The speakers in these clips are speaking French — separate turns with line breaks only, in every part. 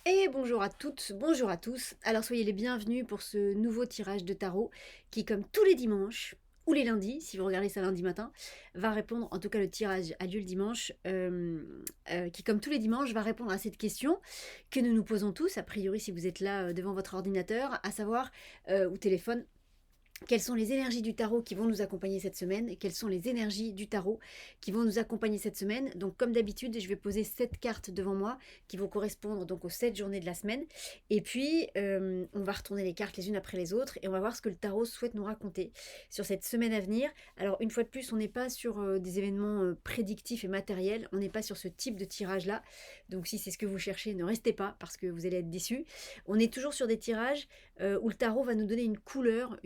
Et bonjour à toutes, bonjour à tous. Alors soyez les bienvenus pour ce nouveau tirage de tarot qui, comme tous les dimanches, ou les lundis, si vous regardez ça lundi matin, va répondre, en tout cas le tirage a lieu le dimanche, qui comme tous les dimanches va répondre à cette question que nous nous posons tous, a priori si vous êtes là devant votre ordinateur, à savoir, ou téléphone, quelles sont les énergies du tarot qui vont nous accompagner cette semaine et quelles sont les énergies du tarot qui vont nous accompagner cette semaine. Donc comme d'habitude, je vais poser 7 cartes devant moi qui vont correspondre donc aux 7 journées de la semaine. Et puis, on va retourner les cartes les unes après les autres et on va voir ce que le tarot souhaite nous raconter sur cette semaine à venir. Alors une fois de plus, on n'est pas sur des événements prédictifs et matériels, on n'est pas sur ce type de tirage-là. Donc si c'est ce que vous cherchez, ne restez pas parce que vous allez être déçus. On est toujours sur des tirages où le tarot va nous donner une couleur,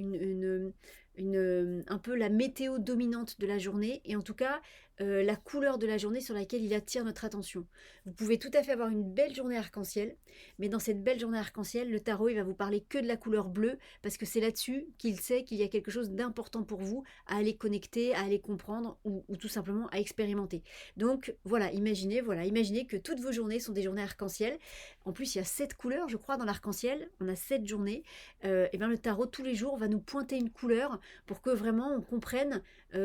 un peu la météo dominante de la journée, et en tout cas la couleur de la journée sur laquelle il attire notre attention. Vous pouvez tout à fait avoir une belle journée arc-en-ciel, mais dans cette belle journée arc-en-ciel, le tarot il va vous parler que de la couleur bleue, parce que c'est là-dessus qu'il sait qu'il y a quelque chose d'important pour vous à aller connecter, à aller comprendre, ou tout simplement à expérimenter. Donc imaginez que toutes vos journées sont des journées arc-en-ciel. En plus, il y a 7 couleurs, je crois, dans l'arc-en-ciel. On a 7 journées. Et bien le tarot, tous les jours, va nous pointer une couleur pour que vraiment on comprenne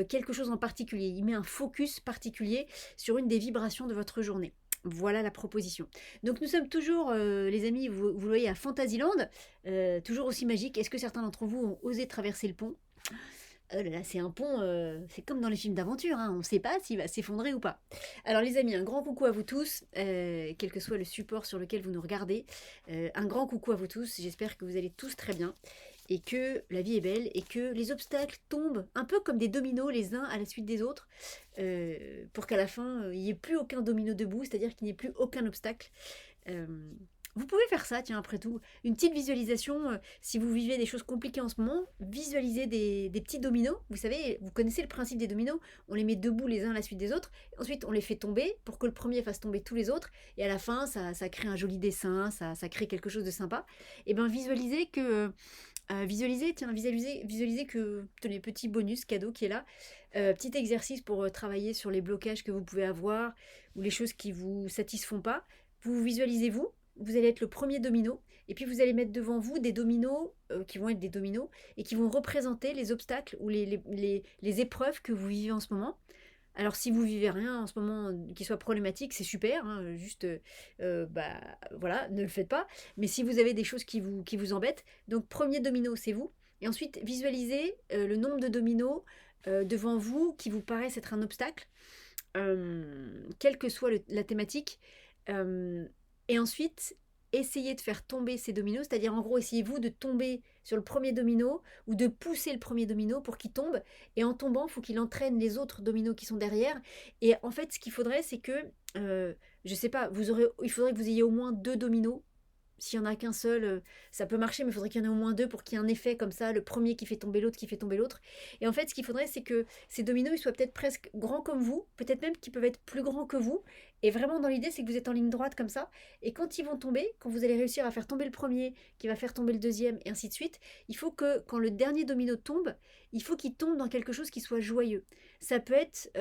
quelque chose en particulier. Il met un focus particulier sur une des vibrations de votre journée. Voilà la proposition. Donc nous sommes toujours, les amis, vous le voyez, à Fantasyland, toujours aussi magique. Est-ce que certains d'entre vous ont osé traverser le pont? Oh là là, c'est un pont, c'est comme dans les films d'aventure, hein, on ne sait pas s'il va s'effondrer ou pas. Alors les amis, un grand coucou à vous tous, quel que soit le support sur lequel vous nous regardez. Un grand coucou à vous tous, j'espère que vous allez tous très bien et que la vie est belle et que les obstacles tombent un peu comme des dominos les uns à la suite des autres, pour qu'à la fin, il n'y ait plus aucun domino debout, c'est-à-dire qu'il n'y ait plus aucun obstacle. Euh, Vous pouvez faire ça, tiens, après tout. Une petite visualisation, si vous vivez des choses compliquées en ce moment, visualisez des petits dominos. Vous savez, vous connaissez le principe des dominos. On les met debout les uns à la suite des autres. Ensuite, on les fait tomber pour que le premier fasse tomber tous les autres. Et à la fin, ça crée un joli dessin, ça crée quelque chose de sympa. Et bien, visualisez que... visualisez que... Tenez, petit bonus cadeau qui est là. Petit exercice pour travailler sur les blocages que vous pouvez avoir ou les choses qui vous satisfont pas. Vous visualisez vous allez être le premier domino, et puis vous allez mettre devant vous des dominos qui vont être des dominos et qui vont représenter les obstacles ou les épreuves que vous vivez en ce moment. Alors si vous vivez rien en ce moment qui soit problématique, c'est super, hein, juste bah voilà, ne le faites pas. Mais si vous avez des choses qui vous embêtent, donc premier domino, c'est vous. Et ensuite, visualisez le nombre de dominos devant vous qui vous paraissent être un obstacle, quelle que soit la thématique. Euh, et ensuite, essayez de faire tomber ces dominos, c'est-à-dire en gros, essayez-vous de tomber sur le premier domino ou de pousser le premier domino pour qu'il tombe. Et en tombant, il faut qu'il entraîne les autres dominos qui sont derrière. Et en fait, ce qu'il faudrait, c'est que, je sais pas, il faudrait que vous ayez au moins 2 dominos. S'il y en a qu'un seul, ça peut marcher, mais il faudrait qu'il y en ait au moins 2 pour qu'il y ait un effet comme ça, le premier qui fait tomber l'autre, qui fait tomber l'autre. Et en fait, ce qu'il faudrait, c'est que ces dominos, ils soient peut-être presque grands comme vous, peut-être même qu'ils peuvent être plus grands que vous. Et vraiment, dans l'idée, c'est que vous êtes en ligne droite comme ça. Et quand ils vont tomber, quand vous allez réussir à faire tomber le premier, qui va faire tomber le deuxième, et ainsi de suite, il faut que quand le dernier domino tombe, il faut qu'il tombe dans quelque chose qui soit joyeux. Ça peut être,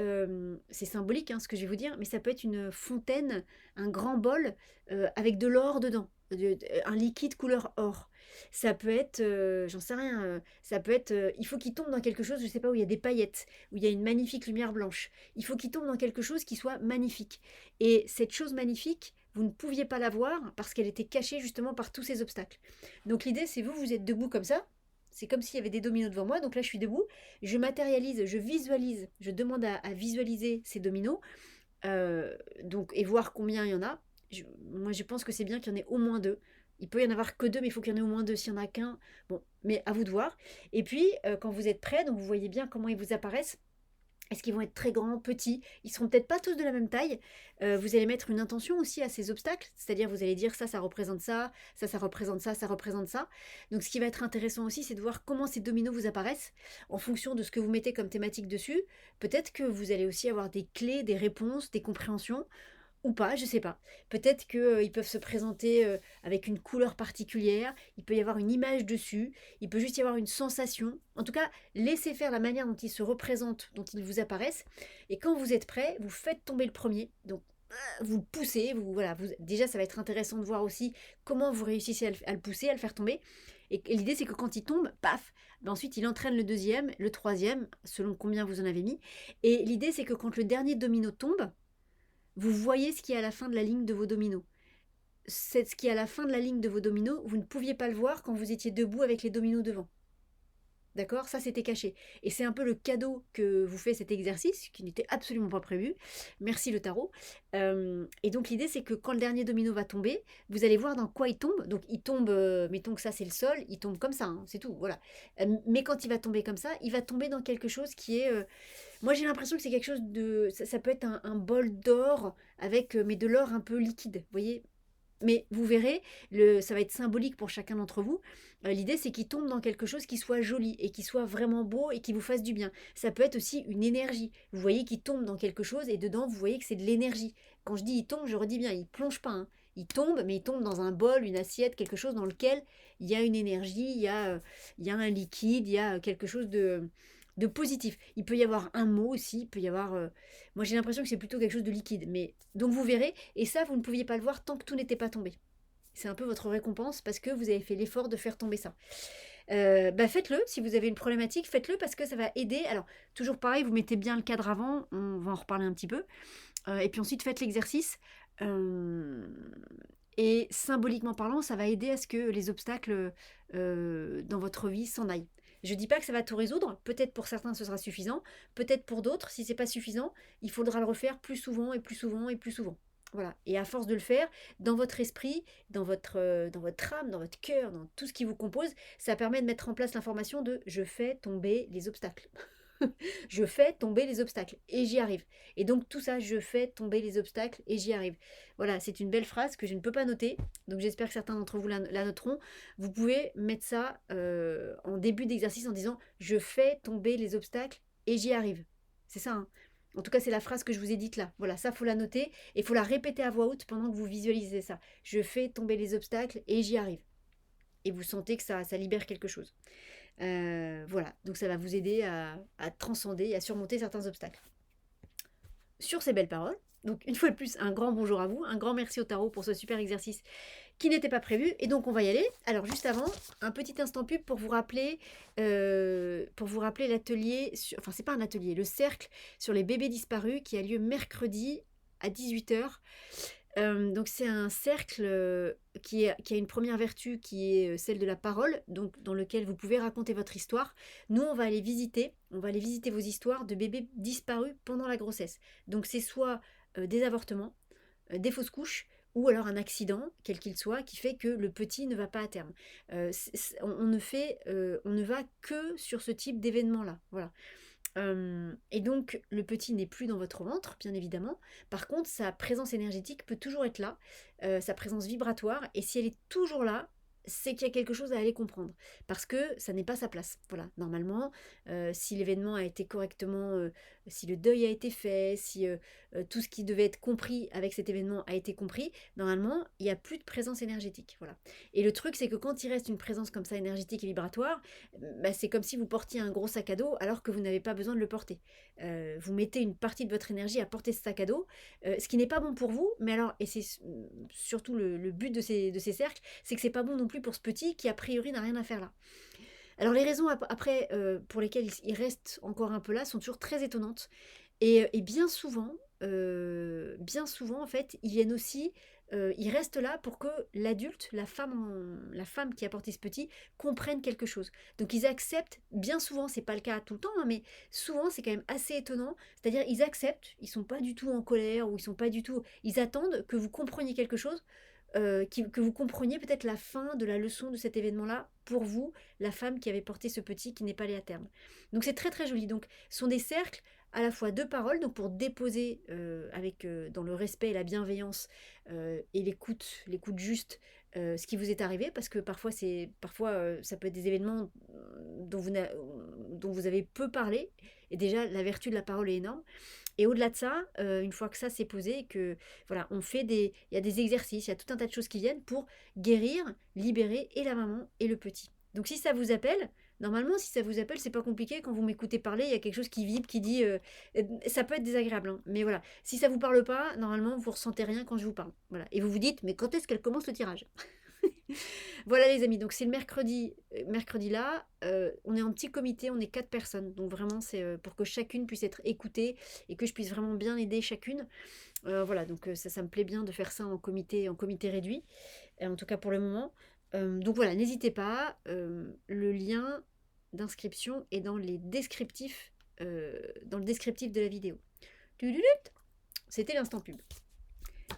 c'est symbolique hein, ce que je vais vous dire, mais ça peut être une fontaine, un grand bol avec de l'or dedans, un liquide couleur or. Ça peut être, j'en sais rien, ça peut être, il faut qu'il tombe dans quelque chose, je sais pas, où il y a des paillettes, où il y a une magnifique lumière blanche. Il faut qu'il tombe dans quelque chose qui soit magnifique. Et cette chose magnifique, vous ne pouviez pas la voir parce qu'elle était cachée justement par tous ces obstacles. Donc l'idée, c'est vous êtes debout comme ça. C'est comme s'il y avait des dominos devant moi. Donc là, je suis debout. Je matérialise, je visualise. Je demande à visualiser ces dominos. Donc, et voir combien il y en a. Moi, je pense que c'est bien qu'il y en ait au moins 2. Il peut y en avoir que 2, mais il faut qu'il y en ait au moins 2. S'il y en a qu'un, bon, mais à vous de voir. Et puis, quand vous êtes prêts, donc vous voyez bien comment ils vous apparaissent. Est-ce qu'ils vont être très grands, petits? Ils seront peut-être pas tous de la même taille. Vous allez mettre une intention aussi à ces obstacles, c'est-à-dire vous allez dire ça, ça représente ça, ça représente ça, ça représente ça. Donc ce qui va être intéressant aussi, c'est de voir comment ces dominos vous apparaissent en fonction de ce que vous mettez comme thématique dessus. Peut-être que vous allez aussi avoir des clés, des réponses, des compréhensions. Ou pas, je sais pas. Peut-être qu'ils peuvent se présenter avec une couleur particulière, il peut y avoir une image dessus, il peut juste y avoir une sensation. En tout cas, laissez faire la manière dont ils se représentent, dont ils vous apparaissent. Et quand vous êtes prêt, vous faites tomber le premier. Donc vous le poussez, voilà, déjà ça va être intéressant de voir aussi comment vous réussissez à le pousser, à le faire tomber. Et l'idée c'est que quand il tombe, paf, ben ensuite il entraîne le deuxième, le troisième, selon combien vous en avez mis. Et l'idée c'est que quand le dernier domino tombe, vous voyez ce qui est à la fin de la ligne de vos dominos. C'est ce qui est à la fin de la ligne de vos dominos, vous ne pouviez pas le voir quand vous étiez debout avec les dominos devant. D'accord? Ça, c'était caché. Et c'est un peu le cadeau que vous fait cet exercice, qui n'était absolument pas prévu. Merci le tarot. Et donc, l'idée, c'est que quand le dernier domino va tomber, vous allez voir dans quoi il tombe. Donc, il tombe, mettons que ça, c'est le sol, il tombe comme ça, hein, c'est tout, voilà. Mais quand il va tomber comme ça, il va tomber dans quelque chose qui est... moi, j'ai l'impression que c'est quelque chose de... Ça peut être un bol d'or, avec, mais de l'or un peu liquide, vous voyez? Mais vous verrez, ça va être symbolique pour chacun d'entre vous. L'idée, c'est qu'il tombe dans quelque chose qui soit joli et qui soit vraiment beau et qui vous fasse du bien. Ça peut être aussi une énergie. Vous voyez qu'il tombe dans quelque chose et dedans, vous voyez que c'est de l'énergie. Quand je dis il tombe, je redis bien, il plonge pas, hein. Il tombe, mais il tombe dans un bol, une assiette, quelque chose dans lequel il y a une énergie, il y a un liquide, il y a quelque chose de positif. Il peut y avoir un mot aussi, il peut y avoir... moi, j'ai l'impression que c'est plutôt quelque chose de liquide. Mais donc, vous verrez, et ça, vous ne pouviez pas le voir tant que tout n'était pas tombé. C'est un peu votre récompense parce que vous avez fait l'effort de faire tomber ça. Faites-le, si vous avez une problématique, faites-le parce que ça va aider. Alors, toujours pareil, vous mettez bien le cadre avant, on va en reparler un petit peu. Et puis ensuite, faites l'exercice. Et symboliquement parlant, ça va aider à ce que les obstacles dans votre vie s'en aillent. Je ne dis pas que ça va tout résoudre, peut-être pour certains ce sera suffisant, peut-être pour d'autres, si c'est pas suffisant, il faudra le refaire plus souvent et plus souvent et plus souvent. Voilà. Et à force de le faire, dans votre esprit, dans votre âme, dans votre cœur, dans tout ce qui vous compose, ça permet de mettre en place l'information de je fais tomber les obstacles. Je fais tomber les obstacles et j'y arrive. Et donc tout ça, je fais tomber les obstacles et j'y arrive. Voilà, c'est une belle phrase que je ne peux pas noter. Donc j'espère que certains d'entre vous la noteront. Vous pouvez mettre ça en début d'exercice en disant je fais tomber les obstacles et j'y arrive. C'est ça, hein. En tout cas, c'est la phrase que je vous ai dite là. Voilà, ça, faut la noter et il faut la répéter à voix haute pendant que vous visualisez ça. Je fais tomber les obstacles et j'y arrive. Et vous sentez que ça libère quelque chose. Voilà, donc ça va vous aider à transcender et à surmonter certains obstacles. Sur ces belles paroles, donc une fois de plus, un grand bonjour à vous, un grand merci au tarot pour ce super exercice qui n'était pas prévu. Et donc on va y aller. Alors juste avant, un petit instant pub pour vous rappeler l'atelier, enfin c'est pas un atelier, le cercle sur les bébés disparus qui a lieu mercredi à 18h. Donc c'est un cercle qui a une première vertu qui est celle de la parole, donc dans lequel vous pouvez raconter votre histoire. Nous, on va aller visiter vos histoires de bébés disparus pendant la grossesse. Donc c'est soit des avortements, des fausses couches, ou alors un accident, quel qu'il soit, qui fait que le petit ne va pas à terme. On ne va que sur ce type d'événement-là. Voilà. Et donc, le petit n'est plus dans votre ventre, bien évidemment. Par contre, sa présence énergétique peut toujours être là, sa présence vibratoire. Et si elle est toujours là, c'est qu'il y a quelque chose à aller comprendre. Parce que ça n'est pas sa place. Voilà, normalement, si l'événement a été correctement... si le deuil a été fait, si tout ce qui devait être compris avec cet événement a été compris, normalement, il n'y a plus de présence énergétique. Voilà. Et le truc, c'est que quand il reste une présence comme ça énergétique et vibratoire, c'est comme si vous portiez un gros sac à dos alors que vous n'avez pas besoin de le porter. Vous mettez une partie de votre énergie à porter ce sac à dos, ce qui n'est pas bon pour vous, mais alors, et c'est surtout le but de ces cercles, c'est que c'est pas bon non plus pour ce petit qui a priori n'a rien à faire là. Alors les raisons après pour lesquelles il reste encore un peu là sont toujours très étonnantes et bien souvent en fait ils viennent aussi ils restent là pour que l'adulte, la femme qui a porté ce petit comprenne quelque chose. Donc ils acceptent, bien souvent, c'est pas le cas tout le temps, hein, mais souvent c'est quand même assez étonnant. C'est-à-dire ils acceptent, ils sont pas du tout en colère ou ils attendent que vous compreniez quelque chose, que vous compreniez peut-être la fin de la leçon de cet événement-là pour vous, la femme qui avait porté ce petit qui n'est pas allé à terme. Donc c'est très très joli. Donc ce sont des cercles à la fois de paroles, donc pour déposer dans le respect et la bienveillance et l'écoute juste ce qui vous est arrivé, parce que parfois ça peut être des événements dont vous avez peu parlé, et déjà la vertu de la parole est énorme. Et au-delà de ça, une fois que ça s'est posé, que voilà, il y a des exercices, il y a tout un tas de choses qui viennent pour guérir, libérer et la maman et le petit. Donc si ça vous appelle, Normalement, si ça vous appelle, c'est pas compliqué. Quand vous m'écoutez parler, il y a quelque chose qui vibre, qui dit. Ça peut être désagréable, hein, mais voilà. Si ça vous parle pas, normalement, vous ressentez rien quand je vous parle. Voilà. Et vous vous dites, mais quand est-ce qu'elle commence le tirage? Voilà les amis, donc c'est le mercredi, mercredi là, on est en petit comité, on est 4 personnes, donc vraiment c'est pour que chacune puisse être écoutée et que je puisse vraiment bien aider chacune. Voilà, donc ça me plaît bien de faire ça en comité réduit, en tout cas pour le moment. Donc voilà, n'hésitez pas, le lien d'inscription est dans le descriptif de la vidéo. C'était l'instant pub.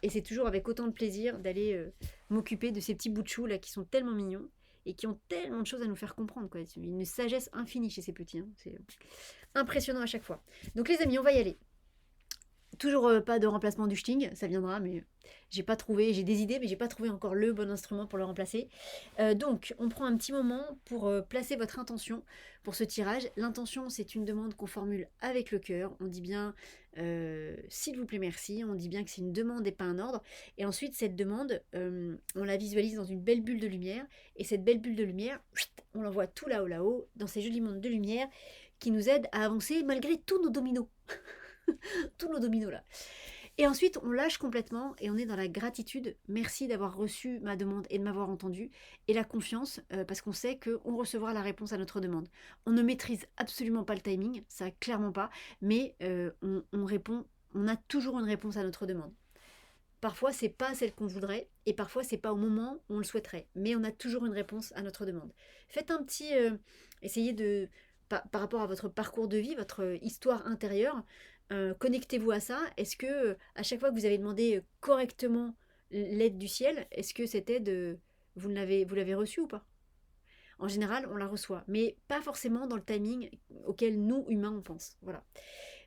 Et c'est toujours avec autant de plaisir d'aller m'occuper de ces petits bouts de chou là qui sont tellement mignons et qui ont tellement de choses à nous faire comprendre, quoi. C'est une sagesse infinie chez ces petits, hein. C'est impressionnant à chaque fois. Donc les amis, on va y aller. Toujours pas de remplacement du Sting, ça viendra, mais j'ai pas trouvé, j'ai des idées, mais j'ai pas trouvé encore le bon instrument pour le remplacer. Donc, on prend un petit moment pour placer votre intention pour ce tirage. L'intention, c'est une demande qu'on formule avec le cœur. On dit bien s'il vous plaît, merci. On dit bien que c'est une demande et pas un ordre. Et ensuite, cette demande, on la visualise dans une belle bulle de lumière. Et cette belle bulle de lumière, on l'envoie tout là-haut, là-haut, dans ces jolis mondes de lumière qui nous aident à avancer malgré tous nos dominos. Tous nos dominos là. Et ensuite, on lâche complètement et on est dans la gratitude. Merci d'avoir reçu ma demande et de m'avoir entendu. Et la confiance, parce qu'on sait qu'on recevra la réponse à notre demande. On ne maîtrise absolument pas le timing, ça clairement pas, mais on répond, on a toujours une réponse à notre demande. Parfois, c'est pas celle qu'on voudrait, et parfois, c'est pas au moment où on le souhaiterait, mais on a toujours une réponse à notre demande. Faites un petit, essayez de, par rapport à votre parcours de vie, votre histoire intérieure, connectez-vous à ça. Est-ce que à chaque fois que vous avez demandé correctement l'aide du ciel, est-ce que c'était de, vous l'avez reçu ou pas? En général, on la reçoit, mais pas forcément dans le timing auquel nous, humains, on pense. Voilà.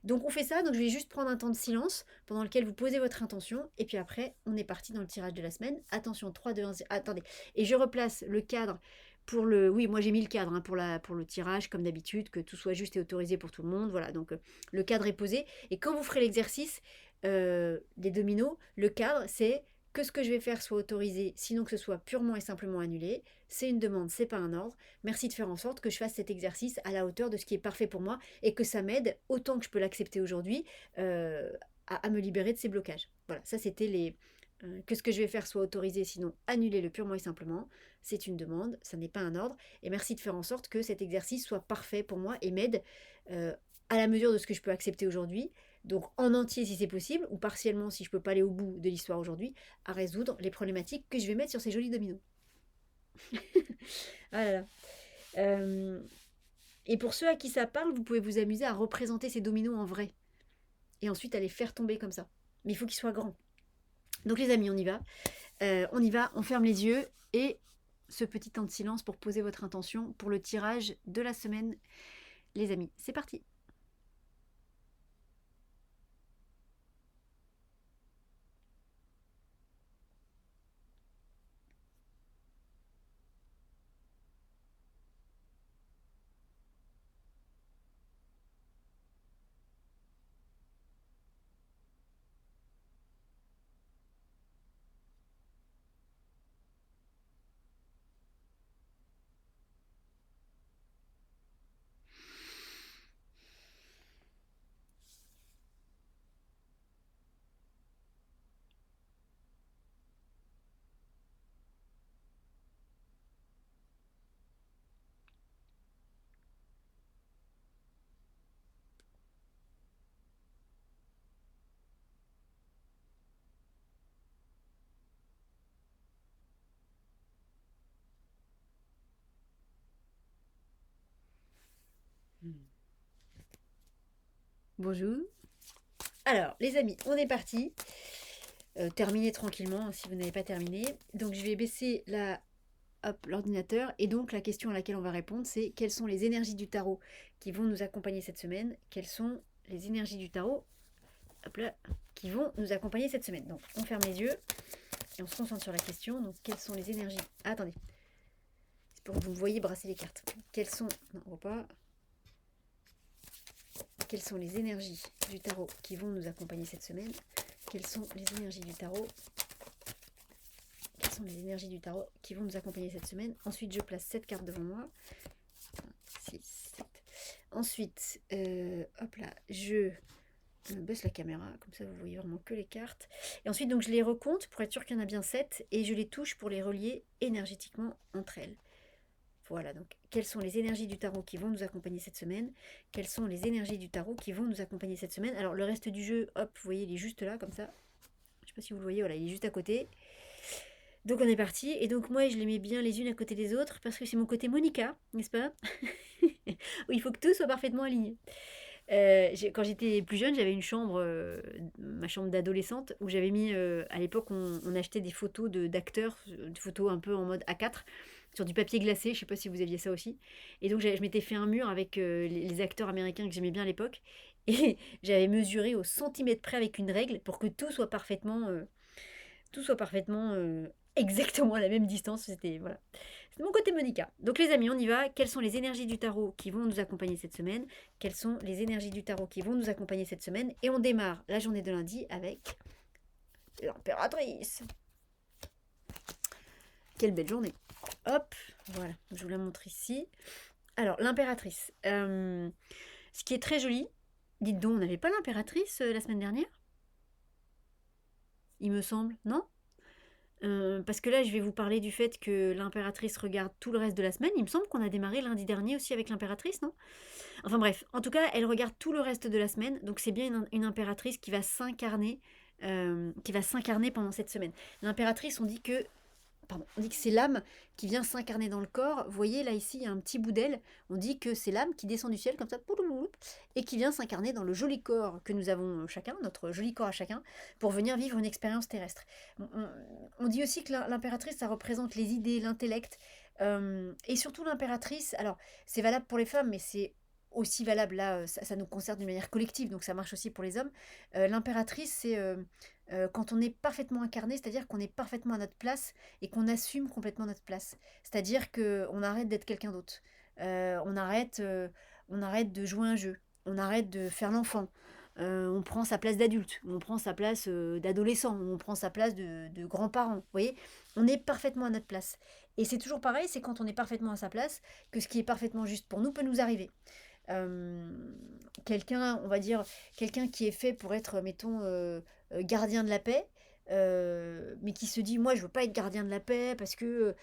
Donc on fait ça, donc je vais juste prendre un temps de silence pendant lequel vous posez votre intention, et puis après, on est parti dans le tirage de la semaine. Attention, 3, 2, 1, attendez. Et je replace le cadre pour le... Oui, moi j'ai mis le cadre hein, pour le tirage, comme d'habitude, que tout soit juste et autorisé pour tout le monde. Voilà, donc le cadre est posé. Et quand vous ferez l'exercice des dominos, le cadre, c'est que ce que je vais faire soit autorisé, sinon que ce soit purement et simplement annulé. C'est une demande, c'est pas un ordre. Merci de faire en sorte que je fasse cet exercice à la hauteur de ce qui est parfait pour moi et que ça m'aide, autant que je peux l'accepter aujourd'hui, à me libérer de ces blocages. Voilà, ça c'était les... que ce que je vais faire soit autorisé, sinon annuler le purement et simplement. C'est une demande, ça n'est pas un ordre. Et merci de faire en sorte que cet exercice soit parfait pour moi et m'aide à la mesure de ce que je peux accepter aujourd'hui. Donc en entier si c'est possible, ou partiellement si je ne peux pas aller au bout de l'histoire aujourd'hui, à résoudre les problématiques que je vais mettre sur ces jolis dominos. Ah là là. Et pour ceux à qui ça parle, vous pouvez vous amuser à représenter ces dominos en vrai. Et ensuite à les faire tomber comme ça. Mais il faut qu'ils soient grands. Donc les amis, on y va. On y va, on ferme les yeux. Et ce petit temps de silence pour poser votre intention pour le tirage de la semaine. Les amis, c'est parti. Bonjour. Alors, les amis, on est parti. Terminez tranquillement si vous n'avez pas terminé. Donc, je vais baisser l'ordinateur. Et donc, la question à laquelle on va répondre, c'est quelles sont les énergies du tarot qui vont nous accompagner cette semaine? Quelles sont les énergies du tarot qui vont nous accompagner cette semaine? Donc, on ferme les yeux et on se concentre sur la question. Donc, quelles sont les énergies? Ah, attendez. C'est pour que vous me voyez brasser les cartes. Quelles sont... Non, on voit pas. Quelles sont les énergies du tarot qui vont nous accompagner cette semaine? Quelles sont les énergies du tarot? Quelles sont les énergies du tarot qui vont nous accompagner cette semaine? Ensuite, je place 7 cartes devant moi. Ensuite, hop là, je baisse la caméra, comme ça vous voyez vraiment que les cartes. Et ensuite, donc je les recompte pour être sûr qu'il y en a bien 7 et je les touche pour les relier énergétiquement entre elles. Voilà, donc quelles sont les énergies du tarot qui vont nous accompagner cette semaine? Quelles sont les énergies du tarot qui vont nous accompagner cette semaine? Alors le reste du jeu, hop, vous voyez, il est juste là, comme ça. Je sais pas si vous le voyez, voilà, il est juste à côté. Donc on est parti. Et donc moi, je les mets bien les unes à côté des autres parce que c'est mon côté Monica, n'est-ce pas? Où il faut que tout soit parfaitement aligné. Quand j'étais plus jeune, j'avais une chambre, ma chambre d'adolescente, où j'avais mis, à l'époque, on achetait des photos d'acteurs, des photos un peu en mode A4, sur du papier glacé, je sais pas si vous aviez ça aussi. Et donc je m'étais fait un mur avec les acteurs américains que j'aimais bien à l'époque, et j'avais mesuré au centimètre près avec une règle pour que tout soit parfaitement exactement à la même distance. C'était voilà. C'est mon côté Monica. Donc les amis, on y va. Quelles sont les énergies du tarot qui vont nous accompagner cette semaine? Quelles sont les énergies du tarot qui vont nous accompagner cette semaine? Et on démarre la journée de lundi avec l'impératrice. Quelle belle journée. Hop, voilà, je vous la montre ici. Alors, l'impératrice. Ce qui est très joli, dites donc, on n'avait pas l'impératrice la semaine dernière? Il me semble, non? Parce que là, je vais vous parler du fait que l'impératrice regarde tout le reste de la semaine. Il me semble qu'on a démarré lundi dernier aussi avec l'impératrice, non? Enfin bref, en tout cas, elle regarde tout le reste de la semaine. Donc c'est bien une impératrice qui va s'incarner pendant cette semaine. L'impératrice, on dit que c'est l'âme qui vient s'incarner dans le corps. Vous voyez, là, ici, il y a un petit bout d'elle. On dit que c'est l'âme qui descend du ciel, comme ça, et qui vient s'incarner dans le joli corps que nous avons chacun, notre joli corps à chacun, pour venir vivre une expérience terrestre. On dit aussi que l'impératrice, ça représente les idées, l'intellect, et surtout l'impératrice, alors, c'est valable pour les femmes, mais c'est aussi valable, là, ça nous concerne d'une manière collective, donc ça marche aussi pour les hommes. L'impératrice, c'est quand on est parfaitement incarné, c'est-à-dire qu'on est parfaitement à notre place et qu'on assume complètement notre place. C'est-à-dire qu'on arrête d'être quelqu'un d'autre. On arrête de jouer un jeu. On arrête de faire l'enfant. On prend sa place d'adulte. On prend sa place d'adolescent. On prend sa place de grands-parents. Vous voyez, on est parfaitement à notre place. Et c'est toujours pareil, c'est quand on est parfaitement à sa place que ce qui est parfaitement juste pour nous peut nous arriver. Quelqu'un, on va dire, quelqu'un qui est fait pour être, mettons, gardien de la paix, mais qui se dit, moi je veux pas être gardien de la paix parce que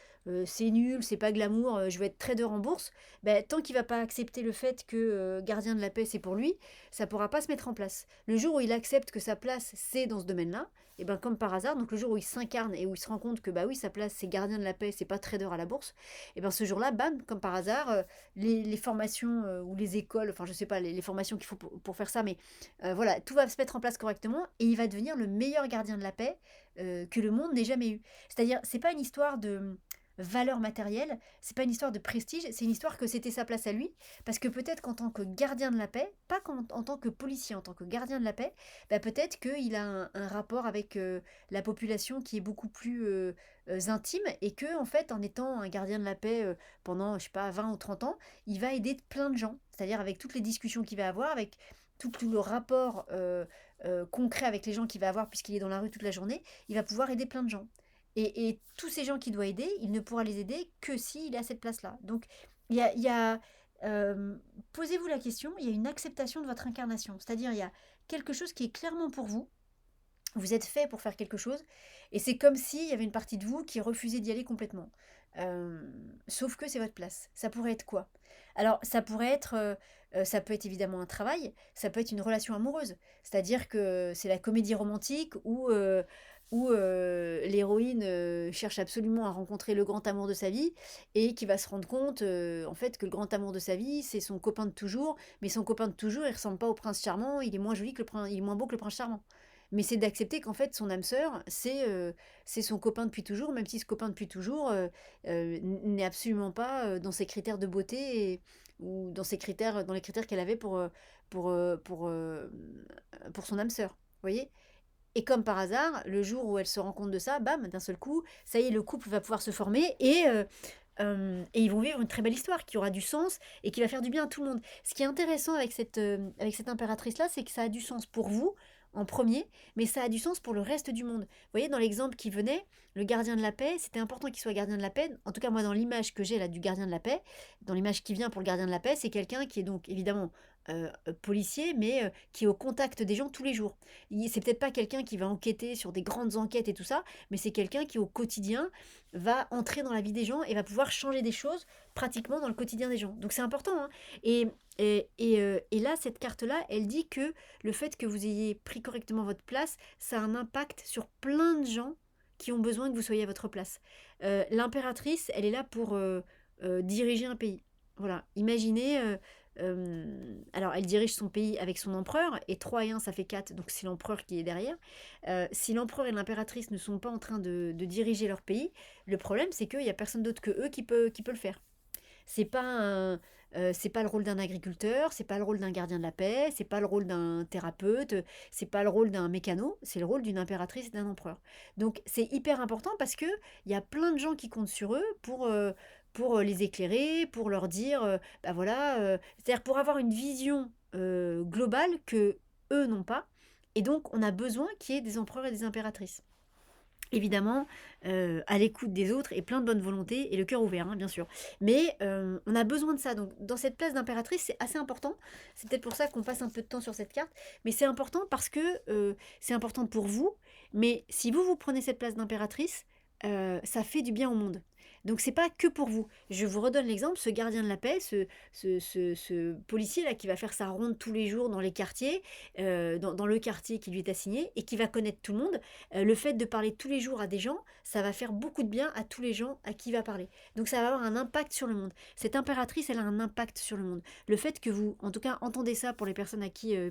c'est nul, c'est pas glamour, je veux être trader en bourse, ben, tant qu'il va pas accepter le fait que gardien de la paix c'est pour lui, ça pourra pas se mettre en place. Le jour où il accepte que sa place c'est dans ce domaine-là, et ben comme par hasard, donc le jour où il s'incarne et où il se rend compte que bah oui sa place c'est gardien de la paix, c'est pas trader à la bourse, et ben ce jour-là, bam, comme par hasard, les formations ou les écoles, enfin je sais pas les formations qu'il faut pour faire ça, mais voilà, tout va se mettre en place correctement et il va devenir le meilleur gardien de la paix que le monde n'ait jamais eu. C'est-à-dire, c'est pas une histoire de valeur matérielle, c'est pas une histoire de prestige, c'est une histoire que c'était sa place à lui, parce que peut-être qu'en tant que gardien de la paix, pas en tant que policier, en tant que gardien de la paix, bah peut-être qu'il a un rapport avec la population qui est beaucoup plus intime et que en fait en étant un gardien de la paix pendant je sais pas 20 ou 30 ans, il va aider plein de gens, c'est-à-dire avec toutes les discussions qu'il va avoir, avec tout le rapport concret avec les gens qu'il va avoir puisqu'il est dans la rue toute la journée, il va pouvoir aider plein de gens. Et tous ces gens qu'il doit aider, il ne pourra les aider que s'il est à cette place-là. Donc, il y a posez-vous la question, il y a une acceptation de votre incarnation. C'est-à-dire, il y a quelque chose qui est clairement pour vous. Vous êtes fait pour faire quelque chose. Et c'est comme s'il y avait une partie de vous qui refusait d'y aller complètement. Sauf que c'est votre place. Ça pourrait être quoi? Alors, ça peut être évidemment un travail, ça peut être une relation amoureuse. C'est-à-dire que c'est la comédie romantique où l'héroïne cherche absolument à rencontrer le grand amour de sa vie et qui va se rendre compte en fait que le grand amour de sa vie c'est son copain de toujours, mais son copain de toujours il ressemble pas au prince charmant, il est moins joli que il est moins beau que le prince charmant. Mais c'est d'accepter qu'en fait son âme sœur c'est son copain depuis toujours, même si ce copain depuis toujours n'est absolument pas dans ses critères de beauté ou dans les critères qu'elle avait pour, euh, pour, euh, pour son âme sœur. Vous voyez? Et comme par hasard, le jour où elle se rend compte de ça, bam, d'un seul coup, ça y est, le couple va pouvoir se former et ils vont vivre une très belle histoire qui aura du sens et qui va faire du bien à tout le monde. Ce qui est intéressant avec cette impératrice-là, c'est que ça a du sens pour vous en premier, mais ça a du sens pour le reste du monde. Vous voyez, dans l'exemple qui venait, le gardien de la paix, c'était important qu'il soit gardien de la paix. En tout cas, moi, dans l'image que j'ai là du gardien de la paix, dans l'image qui vient pour le gardien de la paix, c'est quelqu'un qui est donc évidemment policier, mais qui est au contact des gens tous les jours. C'est peut-être pas quelqu'un qui va enquêter sur des grandes enquêtes et tout ça, mais c'est quelqu'un qui au quotidien va entrer dans la vie des gens et va pouvoir changer des choses pratiquement dans le quotidien des gens. Donc c'est important, hein. Et, et là, cette carte-là, elle dit que le fait que vous ayez pris correctement votre place, ça a un impact sur plein de gens qui ont besoin que vous soyez à votre place. L'impératrice, elle est là pour diriger un pays. Voilà, imaginez, alors elle dirige son pays avec son empereur, et 3 et 1 ça fait 4, donc c'est l'empereur qui est derrière. Si l'empereur et l'impératrice ne sont pas en train de diriger leur pays, le problème c'est qu'il n'y a personne d'autre que eux qui peut le faire. C'est pas c'est pas le rôle d'un agriculteur, c'est pas le rôle d'un gardien de la paix, c'est pas le rôle d'un thérapeute, c'est pas le rôle d'un mécano, c'est le rôle d'une impératrice et d'un empereur. Donc c'est hyper important parce que il y a plein de gens qui comptent sur eux pour les éclairer, pour leur dire, bah voilà, c'est-à-dire pour avoir une vision globale que eux n'ont pas. Et donc on a besoin qu'il y ait des empereurs et des impératrices. Évidemment, à l'écoute des autres et plein de bonne volonté et le cœur ouvert, hein, bien sûr. Mais on a besoin de ça. Donc, dans cette place d'impératrice, c'est assez important. C'est peut-être pour ça qu'on passe un peu de temps sur cette carte. Mais c'est important parce que c'est important pour vous. Mais si vous prenez cette place d'impératrice, ça fait du bien au monde. Donc, c'est pas que pour vous. Je vous redonne l'exemple, ce gardien de la paix, ce policier-là qui va faire sa ronde tous les jours dans les quartiers, dans le quartier qui lui est assigné et qui va connaître tout le monde. Le fait de parler tous les jours à des gens, ça va faire beaucoup de bien à tous les gens à qui il va parler. Donc ça va avoir un impact sur le monde. Cette impératrice, elle a un impact sur le monde. Le fait que vous, en tout cas, entendez ça pour les personnes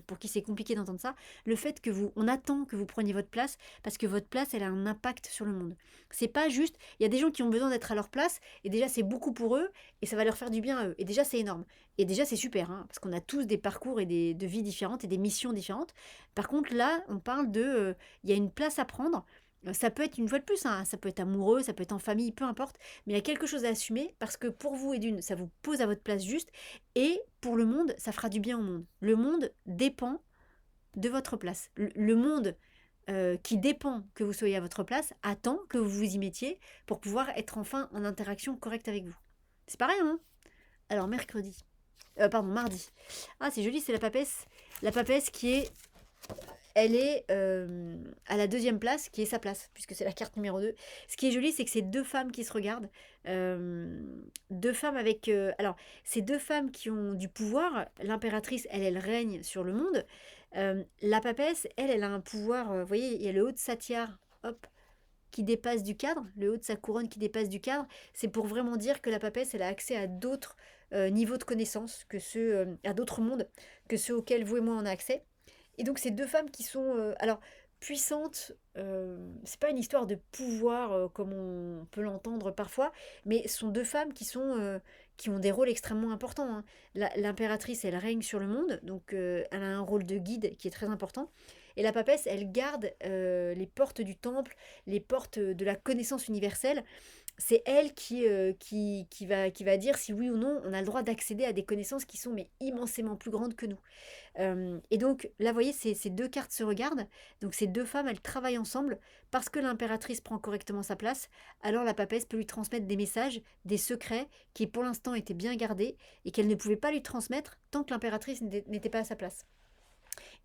pour qui c'est compliqué d'entendre ça, le fait que on attend que vous preniez votre place, parce que votre place, elle a un impact sur le monde. C'est pas juste, il y a des gens qui ont besoin d'être à leur place, et déjà c'est beaucoup pour eux, et ça va leur faire du bien à eux. Et déjà c'est énorme. Et déjà c'est super, hein, parce qu'on a tous des parcours et de vies différentes et des missions différentes. Par contre là, on parle de il y a une place à prendre. Ça peut être une fois de plus, hein, ça peut être amoureux, ça peut être en famille, peu importe, mais il y a quelque chose à assumer parce que pour vous et d'une, ça vous pose à votre place juste, et pour le monde, ça fera du bien au monde. Le monde dépend de votre place. Le monde qui dépend que vous soyez à votre place attend que vous vous y mettiez pour pouvoir être enfin en interaction correcte avec vous. C'est pareil, hein? Alors mercredi, pardon, mardi. Ah, c'est joli, c'est la papesse. La papesse qui est elle est à la deuxième place, qui est sa place, puisque c'est la carte numéro 2. Ce qui est joli, c'est que c'est deux femmes qui se regardent. Deux femmes avec... alors, c'est deux femmes qui ont du pouvoir. L'impératrice, elle règne sur le monde. La papesse, elle a un pouvoir... vous voyez, il y a le haut de sa tiare, hop, qui dépasse du cadre, le haut de sa couronne qui dépasse du cadre. C'est pour vraiment dire que la papesse, elle a accès à d'autres niveaux de connaissances, que ceux, à d'autres mondes, que ceux auxquels vous et moi on a accès. Et donc ces deux femmes qui sont alors puissantes, c'est pas une histoire de pouvoir comme on peut l'entendre parfois, mais ce sont deux femmes qui ont des rôles extrêmement importants, hein. L'impératrice, elle règne sur le monde, donc elle a un rôle de guide qui est très important. Et la papesse, elle garde les portes du temple, les portes de la connaissance universelle. C'est elle qui va dire si oui ou non on a le droit d'accéder à des connaissances qui sont mais immensément plus grandes que nous. Et donc là, vous voyez, ces deux cartes se regardent. Donc ces deux femmes, elles travaillent ensemble parce que l'impératrice prend correctement sa place. Alors la papesse peut lui transmettre des messages, des secrets qui pour l'instant étaient bien gardés et qu'elle ne pouvait pas lui transmettre tant que l'impératrice n'était pas à sa place.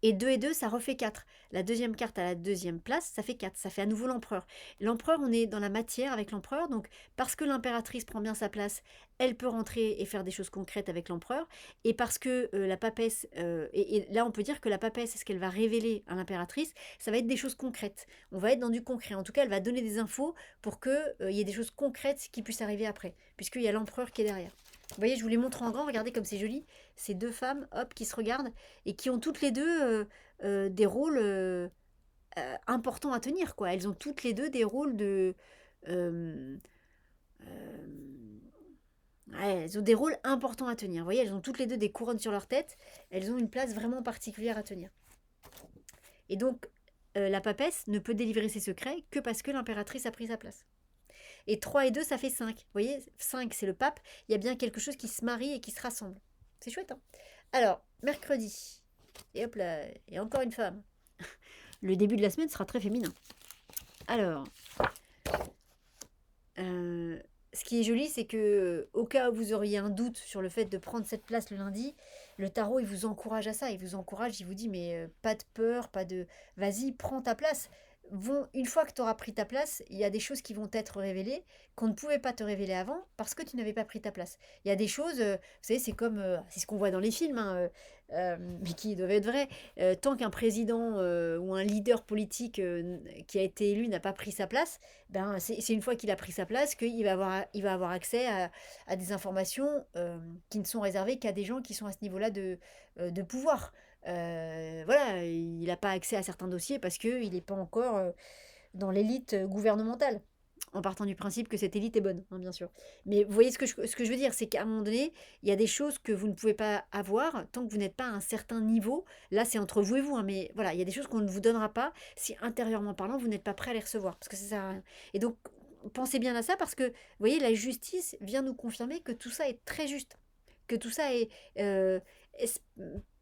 Et 2, ça refait 4. La deuxième carte à la deuxième place, ça fait 4. Ça fait à nouveau l'empereur. L'empereur, on est dans la matière avec l'empereur. Donc, parce que l'impératrice prend bien sa place, elle peut rentrer et faire des choses concrètes avec l'empereur. Et parce que la papesse, et là, on peut dire que la papesse, ce qu'elle va révéler à l'impératrice, ça va être des choses concrètes. On va être dans du concret. En tout cas, elle va donner des infos pour qu'il y ait des choses concrètes qui puissent arriver après. Puisqu'il y a l'empereur qui est derrière. Vous voyez, je vous les montre en grand, regardez comme c'est joli. Ces deux femmes, hop, qui se regardent et qui ont toutes les deux des rôles importants à tenir, quoi. Elles ont toutes les deux des rôles de... euh, euh, ouais, elles ont des rôles importants à tenir. Vous voyez, elles ont toutes les deux des couronnes sur leur tête. Elles ont une place vraiment particulière à tenir. Et donc, la papesse ne peut délivrer ses secrets que parce que l'impératrice a pris sa place. Et 3 et 2, ça fait 5. Vous voyez, 5, c'est le pape. Il y a bien quelque chose qui se marie et qui se rassemble. C'est chouette, hein? Alors, mercredi. Et hop là, et encore une femme. Le début de la semaine sera très féminin. Alors, ce qui est joli, c'est que au cas où vous auriez un doute sur le fait de prendre cette place le lundi, le tarot, il vous encourage à ça. Il vous encourage, il vous dit, mais pas de peur, pas de... Vas-y, prends ta place. Une fois que tu auras pris ta place, il y a des choses qui vont être révélées qu'on ne pouvait pas te révéler avant parce que tu n'avais pas pris ta place. Il y a des choses, vous savez, c'est comme, c'est ce qu'on voit dans les films, hein, mais qui doivent être vrais. Tant qu'un président ou un leader politique qui a été élu n'a pas pris sa place, ben, c'est une fois qu'il a pris sa place il va avoir accès à des informations qui ne sont réservées qu'à des gens qui sont à ce niveau-là de pouvoir. Voilà, il n'a pas accès à certains dossiers parce qu'il n'est pas encore dans l'élite gouvernementale. En partant du principe que cette élite est bonne, hein, bien sûr. Mais vous voyez ce que je veux dire, c'est qu'à un moment donné, il y a des choses que vous ne pouvez pas avoir tant que vous n'êtes pas à un certain niveau. Là, c'est entre vous et vous, hein, mais voilà, il y a des choses qu'on ne vous donnera pas si intérieurement parlant, vous n'êtes pas prêt à les recevoir. Parce que ça sert à rien. Et donc, pensez bien à ça parce que, vous voyez, la justice vient nous confirmer que tout ça est très juste. Que tout ça est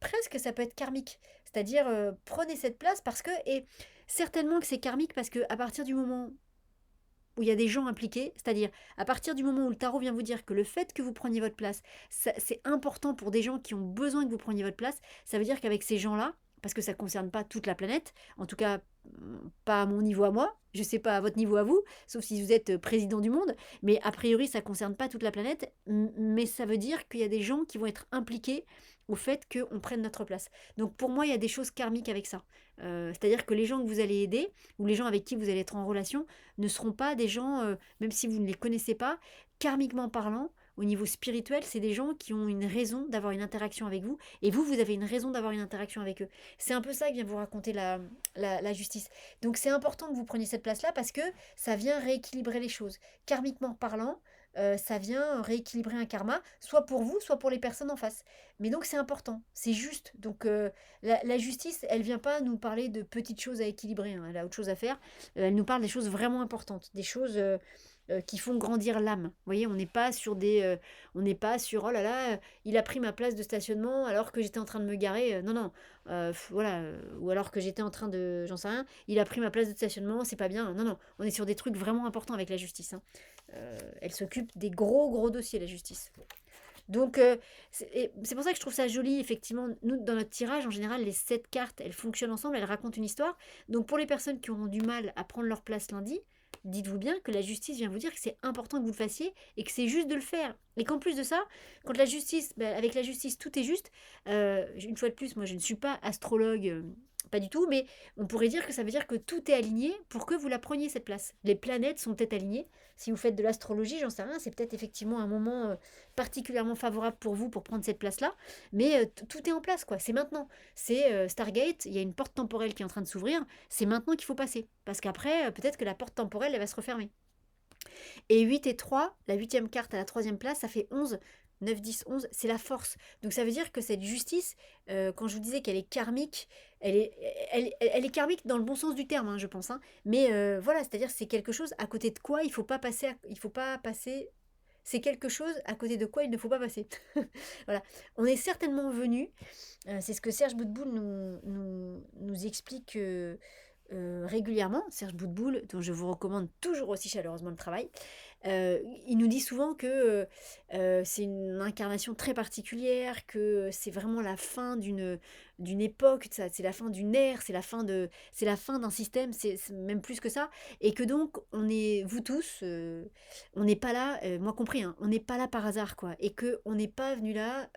presque, ça peut être karmique. C'est-à-dire, prenez cette place parce que, et certainement que c'est karmique parce que à partir du moment où il y a des gens impliqués, c'est-à-dire à partir du moment où le tarot vient vous dire que le fait que vous preniez votre place, c'est important pour des gens qui ont besoin que vous preniez votre place, ça veut dire qu'avec ces gens-là, parce que ça ne concerne pas toute la planète, en tout cas pas à mon niveau à moi, je ne sais pas à votre niveau à vous, sauf si vous êtes président du monde, mais a priori ça ne concerne pas toute la planète, mais ça veut dire qu'il y a des gens qui vont être impliqués au fait qu'on prenne notre place. Donc pour moi, il y a des choses karmiques avec ça. C'est-à-dire que les gens que vous allez aider, ou les gens avec qui vous allez être en relation, ne seront pas des gens, même si vous ne les connaissez pas, karmiquement parlant, au niveau spirituel, c'est des gens qui ont une raison d'avoir une interaction avec vous, et vous, vous avez une raison d'avoir une interaction avec eux. C'est un peu ça que vient vous raconter la justice. Donc c'est important que vous preniez cette place-là parce que ça vient rééquilibrer les choses. Karmiquement parlant, ça vient rééquilibrer un karma, soit pour vous, soit pour les personnes en face. Mais donc c'est important, c'est juste. Donc la justice, elle vient pas nous parler de petites choses à équilibrer, hein, elle a autre chose à faire. Elle nous parle des choses vraiment importantes, des choses qui font grandir l'âme. Vous voyez, on n'est pas sur oh là là, il a pris ma place de stationnement alors que j'étais en train de me garer. Non non, voilà, ou alors que j'étais en train de, j'en sais rien, il a pris ma place de stationnement, c'est pas bien. Non non, on est sur des trucs vraiment importants avec la justice, hein. Elle s'occupe des gros gros dossiers, la justice. Donc, c'est pour ça que je trouve ça joli, effectivement. Nous, dans notre tirage, en général, les 7 cartes, elles fonctionnent ensemble, elles racontent une histoire. Donc, pour les personnes qui auront du mal à prendre leur place lundi, dites-vous bien que la justice vient vous dire que c'est important que vous le fassiez et que c'est juste de le faire. Et qu'en plus de ça, quand la justice, avec la justice, tout est juste. Une fois de plus, moi, je ne suis pas astrologue, pas du tout, mais on pourrait dire que ça veut dire que tout est aligné pour que vous la preniez cette place. Les planètes sont peut-être alignées. Si vous faites de l'astrologie, j'en sais rien, c'est peut-être effectivement un moment particulièrement favorable pour vous pour prendre cette place-là. Mais tout est en place, quoi. C'est maintenant. C'est Stargate, il y a une porte temporelle qui est en train de s'ouvrir. C'est maintenant qu'il faut passer. Parce qu'après, peut-être que la porte temporelle, elle va se refermer. Et 8 et 3, la huitième carte à la troisième place, ça fait 11. 9, 10, 11, c'est la force. Donc ça veut dire que cette justice, quand je vous disais qu'elle est karmique, elle est karmique dans le bon sens du terme, hein, je pense, hein. Mais voilà, c'est-à-dire c'est quelque chose à côté de quoi il faut pas passer, il faut pas passer. C'est quelque chose à côté de quoi il ne faut pas passer. Voilà. On est certainement venu, c'est ce que Serge Boutboul nous explique régulièrement, Serge Boutboul, dont je vous recommande toujours aussi chaleureusement le travail. Il nous dit souvent que c'est une incarnation très particulière, que c'est vraiment la fin d'une époque, c'est la fin d'une ère, c'est la fin d'un système, c'est même plus que ça, et que donc on est, vous tous, on n'est pas là, moi compris, hein, on n'est pas là par hasard, quoi, et que on n'est pas venu là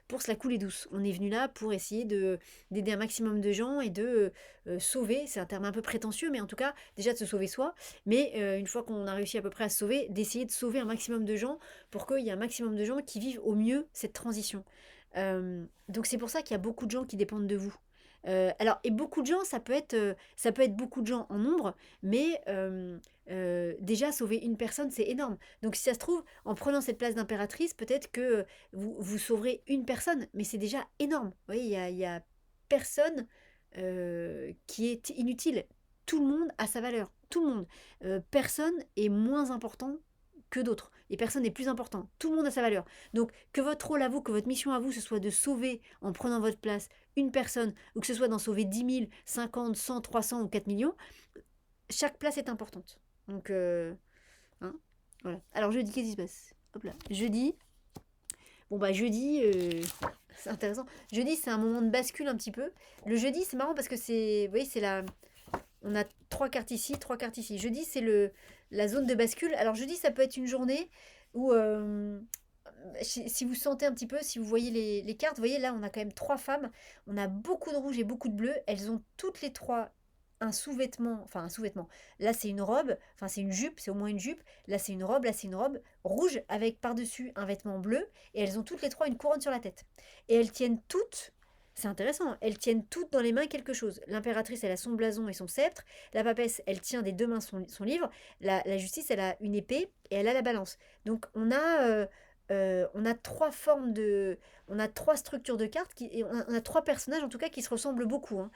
pour se la couler douce. On est venu là pour essayer d'aider un maximum de gens et de sauver, c'est un terme un peu prétentieux, mais en tout cas déjà de se sauver soi, mais une fois qu'on a réussi à peu près à se sauver, d'essayer de sauver un maximum de gens pour qu'il y ait un maximum de gens qui vivent au mieux cette transition. Donc c'est pour ça qu'il y a beaucoup de gens qui dépendent de vous. Alors, et beaucoup de gens, ça peut être beaucoup de gens en nombre, mais déjà sauver une personne, c'est énorme. Donc si ça se trouve, en prenant cette place d'impératrice, peut-être que vous sauverez une personne, mais c'est déjà énorme. Vous voyez, il y a personne qui est inutile. Tout le monde a sa valeur. Tout le monde. Personne est moins important que d'autres. Et personne n'est plus important. Tout le monde a sa valeur. Donc, que votre rôle à vous, que votre mission à vous, ce soit de sauver, en prenant votre place, une personne, ou que ce soit d'en sauver 10 000, 50, 100, 300 ou 4 millions, chaque place est importante. Donc, hein, voilà. Alors, jeudi, qu'est-ce qui se passe? Hop là. Jeudi. Bon, bah, jeudi, c'est intéressant. Jeudi, c'est un moment de bascule un petit peu. Le jeudi, c'est marrant parce que c'est. Vous voyez, c'est la. On a 3 cartes ici, 3 cartes ici. Jeudi, c'est la zone de bascule. Alors, jeudi, ça peut être une journée où. Si vous sentez un petit peu, si vous voyez les cartes, vous voyez là, on a quand même 3 femmes. On a beaucoup de rouge et beaucoup de bleu. Elles ont toutes les 3 un sous-vêtement, enfin un sous-vêtement. Là, c'est une robe, enfin c'est une jupe, c'est au moins une jupe. Là, c'est une robe, là, c'est une robe rouge avec par-dessus un vêtement bleu. Et elles ont toutes les 3 une couronne sur la tête. Et elles tiennent toutes, c'est intéressant, hein, elles tiennent toutes dans les mains quelque chose. L'impératrice, elle a son blason et son sceptre. La papesse, elle tient des 2 mains son livre. La justice, elle a une épée et elle a la balance. Donc, on a 3 formes de. On a 3 structures de cartes, et on a 3 personnages en tout cas qui se ressemblent beaucoup, hein.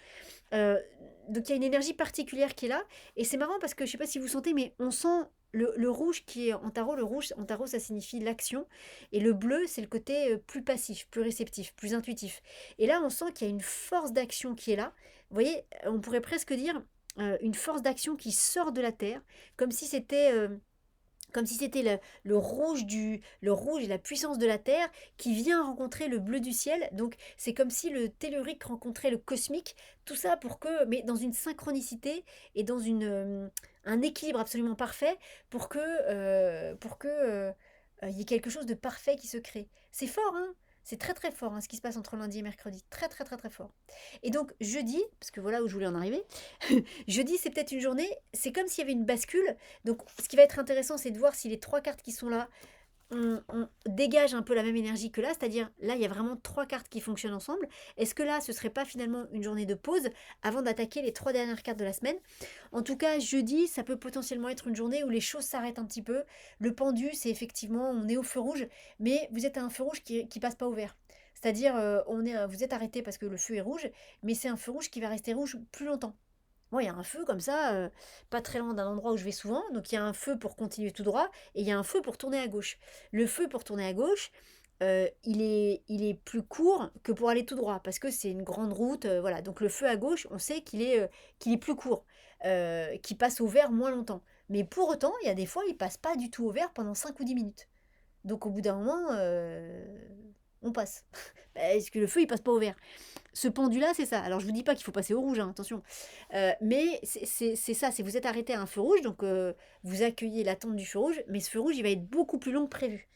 Euh, donc il y a une énergie particulière qui est là. Et c'est marrant parce que je sais pas si vous sentez, mais on sent le rouge qui est en tarot. Le rouge en tarot, ça signifie l'action. Et le bleu, c'est le côté plus passif, plus réceptif, plus intuitif. Et là, on sent qu'il y a une force d'action qui est là. Vous voyez, on pourrait presque dire une force d'action qui sort de la terre, comme si c'était. Comme si c'était le rouge et la puissance de la terre qui vient rencontrer le bleu du ciel. Donc c'est comme si le tellurique rencontrait le cosmique. Tout ça mais dans une synchronicité et dans un équilibre absolument parfait pour que il y ait quelque chose de parfait qui se crée. C'est fort, hein? C'est très très fort, hein, ce qui se passe entre lundi et mercredi. Très très très très fort. Et donc jeudi, parce que voilà où je voulais en arriver, jeudi c'est peut-être une journée, c'est comme s'il y avait une bascule. Donc, ce qui va être intéressant, c'est de voir si les 3 cartes qui sont là, on dégage un peu la même énergie que là, c'est-à-dire là, il y a vraiment 3 cartes qui fonctionnent ensemble. Est-ce que là, ce serait pas finalement une journée de pause avant d'attaquer les 3 dernières cartes de la semaine? En tout cas, jeudi, ça peut potentiellement être une journée où les choses s'arrêtent un petit peu. Le pendu, c'est effectivement, on est au feu rouge, mais vous êtes à un feu rouge qui passe pas au vert. C'est-à-dire, vous êtes arrêté parce que le feu est rouge, mais c'est un feu rouge qui va rester rouge plus longtemps. Moi, il y a un feu comme ça, pas très loin d'un endroit où je vais souvent. Donc, il y a un feu pour continuer tout droit et il y a un feu pour tourner à gauche. Le feu pour tourner à gauche, il est plus court que pour aller tout droit parce que c'est une grande route. Voilà. Donc, le feu à gauche, on sait qu'il est plus court, qu'il passe au vert moins longtemps. Mais pour autant, il y a des fois, il passe pas du tout au vert pendant 5 ou 10 minutes. Donc, au bout d'un moment, on passe. Parce que le feu, il passe pas au vert. Ce pendu-là, c'est ça. Alors, je vous dis pas qu'il faut passer au rouge, hein, attention. Mais c'est ça, c'est vous êtes arrêté à un feu rouge, donc vous accueillez l'attente du feu rouge, mais ce feu rouge, il va être beaucoup plus long que prévu.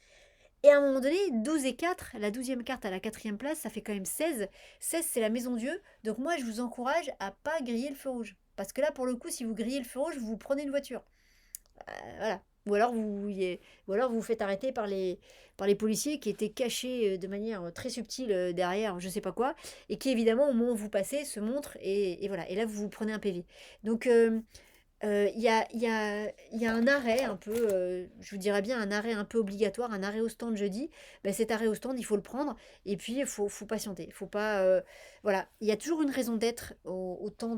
Et à un moment donné, 12 et 4, la 12e carte à la 4e place, ça fait quand même 16. 16, c'est la maison Dieu. Donc moi, je vous encourage à pas griller le feu rouge. Parce que là, pour le coup, si vous grillez le feu rouge, vous prenez une voiture. Voilà. Ou alors vous vous faites arrêter par les policiers qui étaient cachés de manière très subtile derrière je sais pas quoi, et qui évidemment au moment où vous passez se montrent, et voilà. Et là vous vous prenez un PV. Donc il y a un arrêt un peu, je vous dirais bien un arrêt un peu obligatoire, un arrêt au stand jeudi. Ben, cet arrêt au stand, il faut le prendre, et puis il faut patienter. Il faut pas, voilà, il y a toujours une raison d'être au temps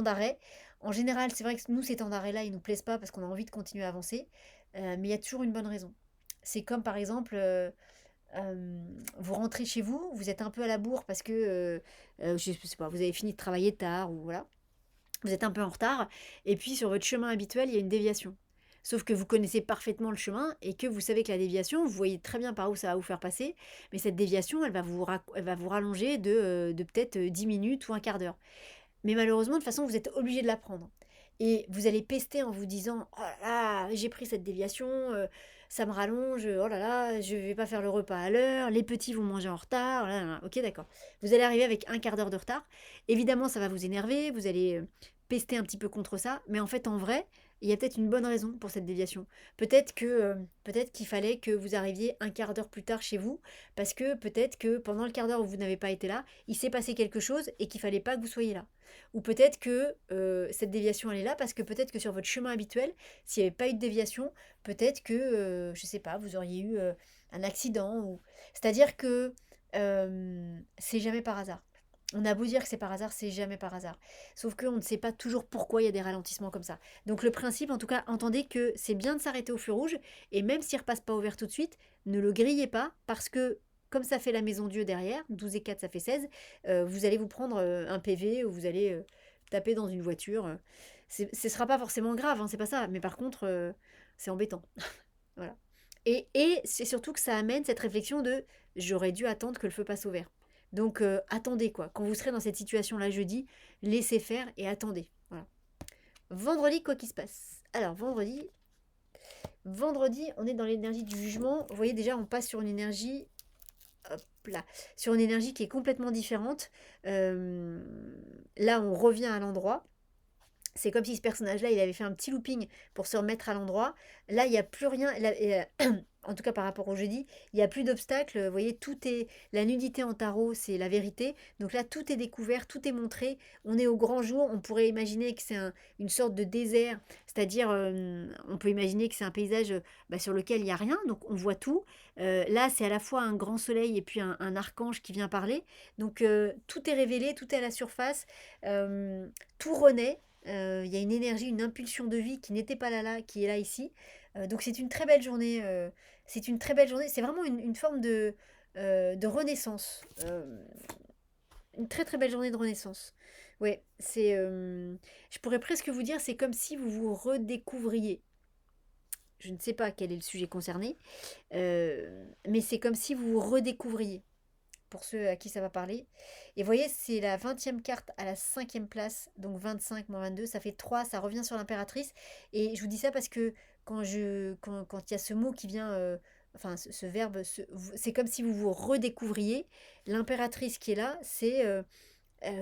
d'arrêt. En général, c'est vrai que nous, ces temps d'arrêt-là, ils nous plaisent pas parce qu'on a envie de continuer à avancer, mais il y a toujours une bonne raison. C'est comme par exemple, vous rentrez chez vous, vous êtes un peu à la bourre parce que, je sais pas, vous avez fini de travailler tard ou voilà, vous êtes un peu en retard, et puis sur votre chemin habituel, il y a une déviation. Sauf que vous connaissez parfaitement le chemin et que vous savez que la déviation, vous voyez très bien par où ça va vous faire passer, mais cette déviation, elle va vous rallonger de peut-être 10 minutes ou un quart d'heure. Mais malheureusement, de toute façon, vous êtes obligé de la prendre. Et vous allez pester en vous disant: oh là là, j'ai pris cette déviation, ça me rallonge, oh là là, je vais pas faire le repas à l'heure, les petits vont manger en retard. Oh là là. Ok, d'accord. Vous allez arriver avec un quart d'heure de retard. Évidemment, ça va vous énerver, vous allez pester un petit peu contre ça, mais en fait, en vrai, il y a peut-être une bonne raison pour cette déviation. Peut-être qu'il fallait que vous arriviez un quart d'heure plus tard chez vous, parce que peut-être que pendant le quart d'heure où vous n'avez pas été là, il s'est passé quelque chose et qu'il fallait pas que vous soyez là. Ou peut-être que cette déviation, elle est là parce que peut-être que sur votre chemin habituel, s'il n'y avait pas eu de déviation, peut-être que, je ne sais pas, vous auriez eu un accident. C'est-à-dire que c'est jamais par hasard. On a beau dire que c'est par hasard, c'est jamais par hasard. Sauf qu'on ne sait pas toujours pourquoi il y a des ralentissements comme ça. Donc le principe, en tout cas, entendez que c'est bien de s'arrêter au feu rouge, et même s'il ne repasse pas au vert tout de suite, ne le grillez pas, parce que comme ça fait la maison Dieu derrière, 12 et 4 ça fait 16, vous allez vous prendre un PV, ou vous allez taper dans une voiture. Ce ne sera pas forcément grave, hein, c'est pas ça, mais par contre, c'est embêtant. Voilà. Et c'est surtout que ça amène cette réflexion de j'aurais dû attendre que le feu passe au vert. Donc attendez quoi. Quand vous serez dans cette situation-là jeudi, laissez faire et attendez. Voilà. Vendredi, quoi qu'il se passe. Alors vendredi, on est dans l'énergie du jugement. Vous voyez déjà, on passe sur une énergie, hop là, sur une énergie qui est complètement différente. Là, on revient à l'endroit. C'est comme si ce personnage-là, il avait fait un petit looping pour se remettre à l'endroit. Là, il n'y a plus rien. En tout cas, par rapport au jeudi, il n'y a plus d'obstacles. Vous voyez, tout est. La nudité en tarot, c'est la vérité. Donc là, tout est découvert, tout est montré. On est au grand jour. On pourrait imaginer que c'est une sorte de désert. C'est-à-dire, on peut imaginer que c'est un paysage sur lequel il n'y a rien. Donc on voit tout. Là, c'est à la fois un grand soleil et puis un archange qui vient parler. Donc tout est révélé, tout est à la surface. Tout renaît. Il y a une énergie, une impulsion de vie qui n'était pas là, qui est là ici. Donc c'est une très belle journée. C'est une très belle journée. C'est vraiment une forme de renaissance. Une très très belle journée de renaissance. Ouais, je pourrais presque vous dire, c'est comme si vous vous redécouvriez. Je ne sais pas quel est le sujet concerné, mais c'est comme si vous vous redécouvriez pour ceux à qui ça va parler. Et vous voyez, c'est la 20e carte à la 5e place, donc 25 moins 22, ça fait 3, ça revient sur l'impératrice. Et je vous dis ça parce que quand il y a ce mot qui vient, enfin ce verbe, c'est comme si vous vous redécouvriez. L'impératrice qui est là, c'est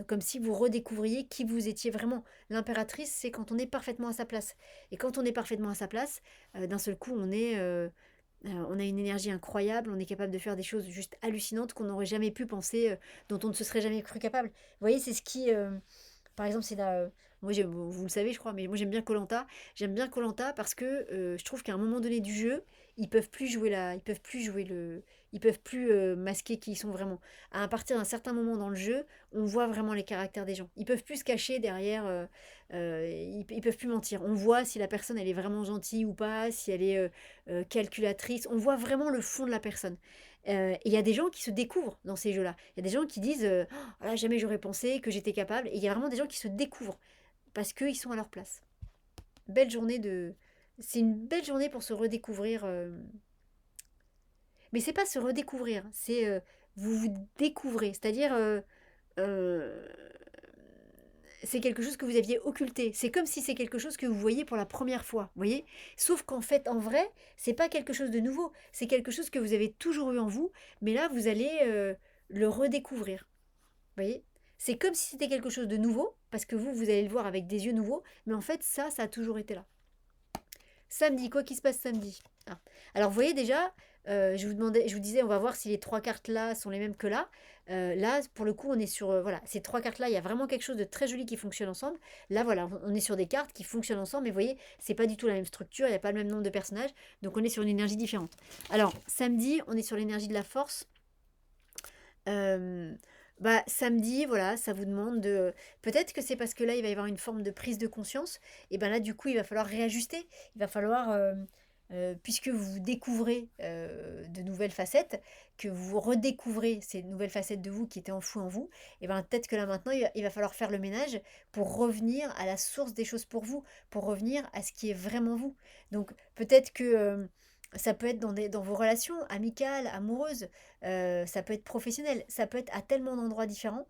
comme si vous redécouvriez qui vous étiez vraiment. L'impératrice, c'est quand on est parfaitement à sa place. Et quand on est parfaitement à sa place, d'un seul coup, on a une énergie incroyable, on est capable de faire des choses juste hallucinantes qu'on n'aurait jamais pu penser, dont on ne se serait jamais cru capable. Vous voyez, c'est ce qui, par exemple, c'est là, moi, vous le savez, je crois, mais moi j'aime bien koh. J'aime bien koh parce que je trouve qu'à un moment donné du jeu, ils peuvent plus jouer là, ils peuvent plus jouer ils peuvent plus masquer qui ils sont vraiment. À partir d'un certain moment dans le jeu, on voit vraiment les caractères des gens. Ils peuvent plus se cacher derrière, ils peuvent plus mentir. On voit si la personne elle est vraiment gentille ou pas, si elle est calculatrice. On voit vraiment le fond de la personne. Et il y a des gens qui se découvrent dans ces jeux-là. Il y a des gens qui disent oh là, jamais j'aurais pensé que j'étais capable. Et il y a vraiment des gens qui se découvrent parce qu'ils sont à leur place. Belle journée de. C'est une belle journée pour se redécouvrir. Mais c'est pas se redécouvrir, c'est vous vous découvrez. C'est-à-dire, euh, c'est quelque chose que vous aviez occulté. C'est comme si c'est quelque chose que vous voyez pour la première fois, vous voyez. Sauf qu'en fait, en vrai, c'est pas quelque chose de nouveau. C'est quelque chose que vous avez toujours eu en vous, mais là, vous allez le redécouvrir, vous voyez. C'est comme si c'était quelque chose de nouveau, parce que vous allez le voir avec des yeux nouveaux, mais en fait, ça a toujours été là. Samedi, quoi qui se passe samedi? Ah. Alors, vous voyez déjà, je vous disais, on va voir si les trois cartes là sont les mêmes que là. Là, pour le coup, on est sur, voilà, ces trois cartes-là, il y a vraiment quelque chose de très joli qui fonctionne ensemble. Là, voilà, on est sur des cartes qui fonctionnent ensemble, mais vous voyez, c'est pas du tout la même structure, il n'y a pas le même nombre de personnages, donc on est sur une énergie différente. Alors, samedi, on est sur l'énergie de la force. Euh, samedi, voilà, ça vous demande de. Peut-être que c'est parce que là, il va y avoir une forme de prise de conscience. Et ben là, du coup, il va falloir réajuster. Il va falloir, puisque vous découvrez de nouvelles facettes, que vous redécouvrez ces nouvelles facettes de vous qui étaient enfouies en vous, et ben peut-être que là maintenant, il va falloir faire le ménage pour revenir à la source des choses pour vous, pour revenir à ce qui est vraiment vous. Donc peut-être que ça peut être dans vos relations amicales, amoureuses, ça peut être professionnel, ça peut être à tellement d'endroits différents.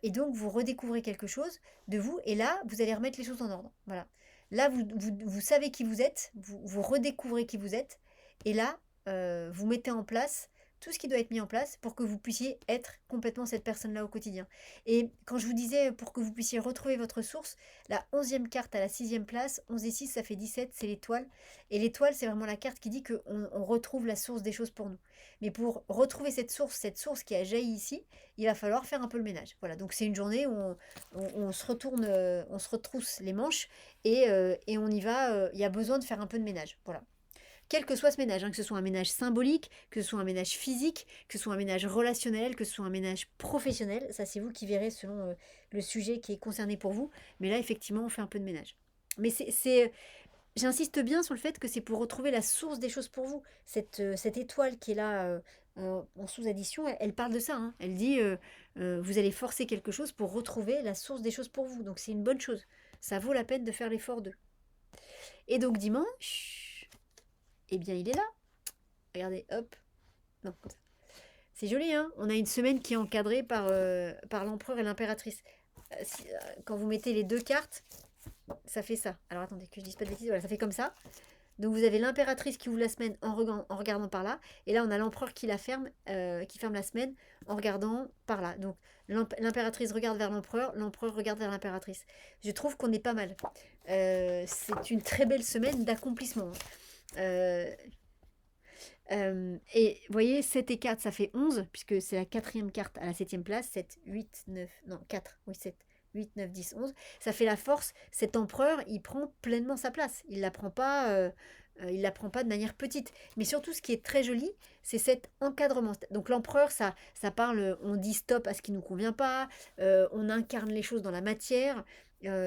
Et donc, vous redécouvrez quelque chose de vous, et là, vous allez remettre les choses en ordre. Voilà. Là, vous savez qui vous êtes, vous redécouvrez qui vous êtes, et là, vous mettez en place tout ce qui doit être mis en place pour que vous puissiez être complètement cette personne-là au quotidien. Et quand je vous disais pour que vous puissiez retrouver votre source, la 11e carte à la 6e place, 11 et 6, ça fait 17, c'est l'étoile. Et l'étoile, c'est vraiment la carte qui dit qu'on retrouve la source des choses pour nous. Mais pour retrouver cette source qui a jailli ici, il va falloir faire un peu le ménage. Voilà, donc c'est une journée où on se retourne, on se retrousse les manches et on y va. Il y a besoin de faire un peu de ménage. Voilà. quel que soit ce ménage, hein, que ce soit un ménage symbolique, que ce soit un ménage physique, que ce soit un ménage relationnel, que ce soit un ménage professionnel. Ça, c'est vous qui verrez selon le sujet qui est concerné pour vous. Mais là, effectivement, on fait un peu de ménage. Mais j'insiste bien sur le fait que c'est pour retrouver la source des choses pour vous. Cette étoile qui est là en sous-addition, elle parle de ça, hein. Elle dit, vous allez forcer quelque chose pour retrouver la source des choses pour vous. Donc c'est une bonne chose. Ça vaut la peine de faire l'effort d'eux. Et donc dimanche, eh bien il est là. Regardez, hop. Non, comme ça. C'est joli, hein. On a une semaine qui est encadrée par l'empereur et l'impératrice. Quand vous mettez les deux cartes, ça fait ça. Alors attendez, que je dise pas de bêtises. Voilà, ça fait comme ça. Donc vous avez l'impératrice qui ouvre la semaine en regardant par là. Et là, on a l'empereur qui qui ferme la semaine en regardant par là. Donc l'impératrice regarde vers l'empereur regarde vers l'impératrice. Je trouve qu'on est pas mal. C'est une très belle semaine d'accomplissement, hein. Et vous voyez, 7 et 4, ça fait 11, puisque c'est la quatrième carte à la septième place. 7, 8, 9, non, 4, oui, 7, 8, 9, 10, 11. Ça fait la force. Cet empereur, il prend pleinement sa place. Il la prend pas, il la prend pas de manière petite. Mais surtout, ce qui est très joli, c'est cet encadrement. Donc l'empereur, ça parle, on dit stop à ce qui nous convient pas, on incarne les choses dans la matière.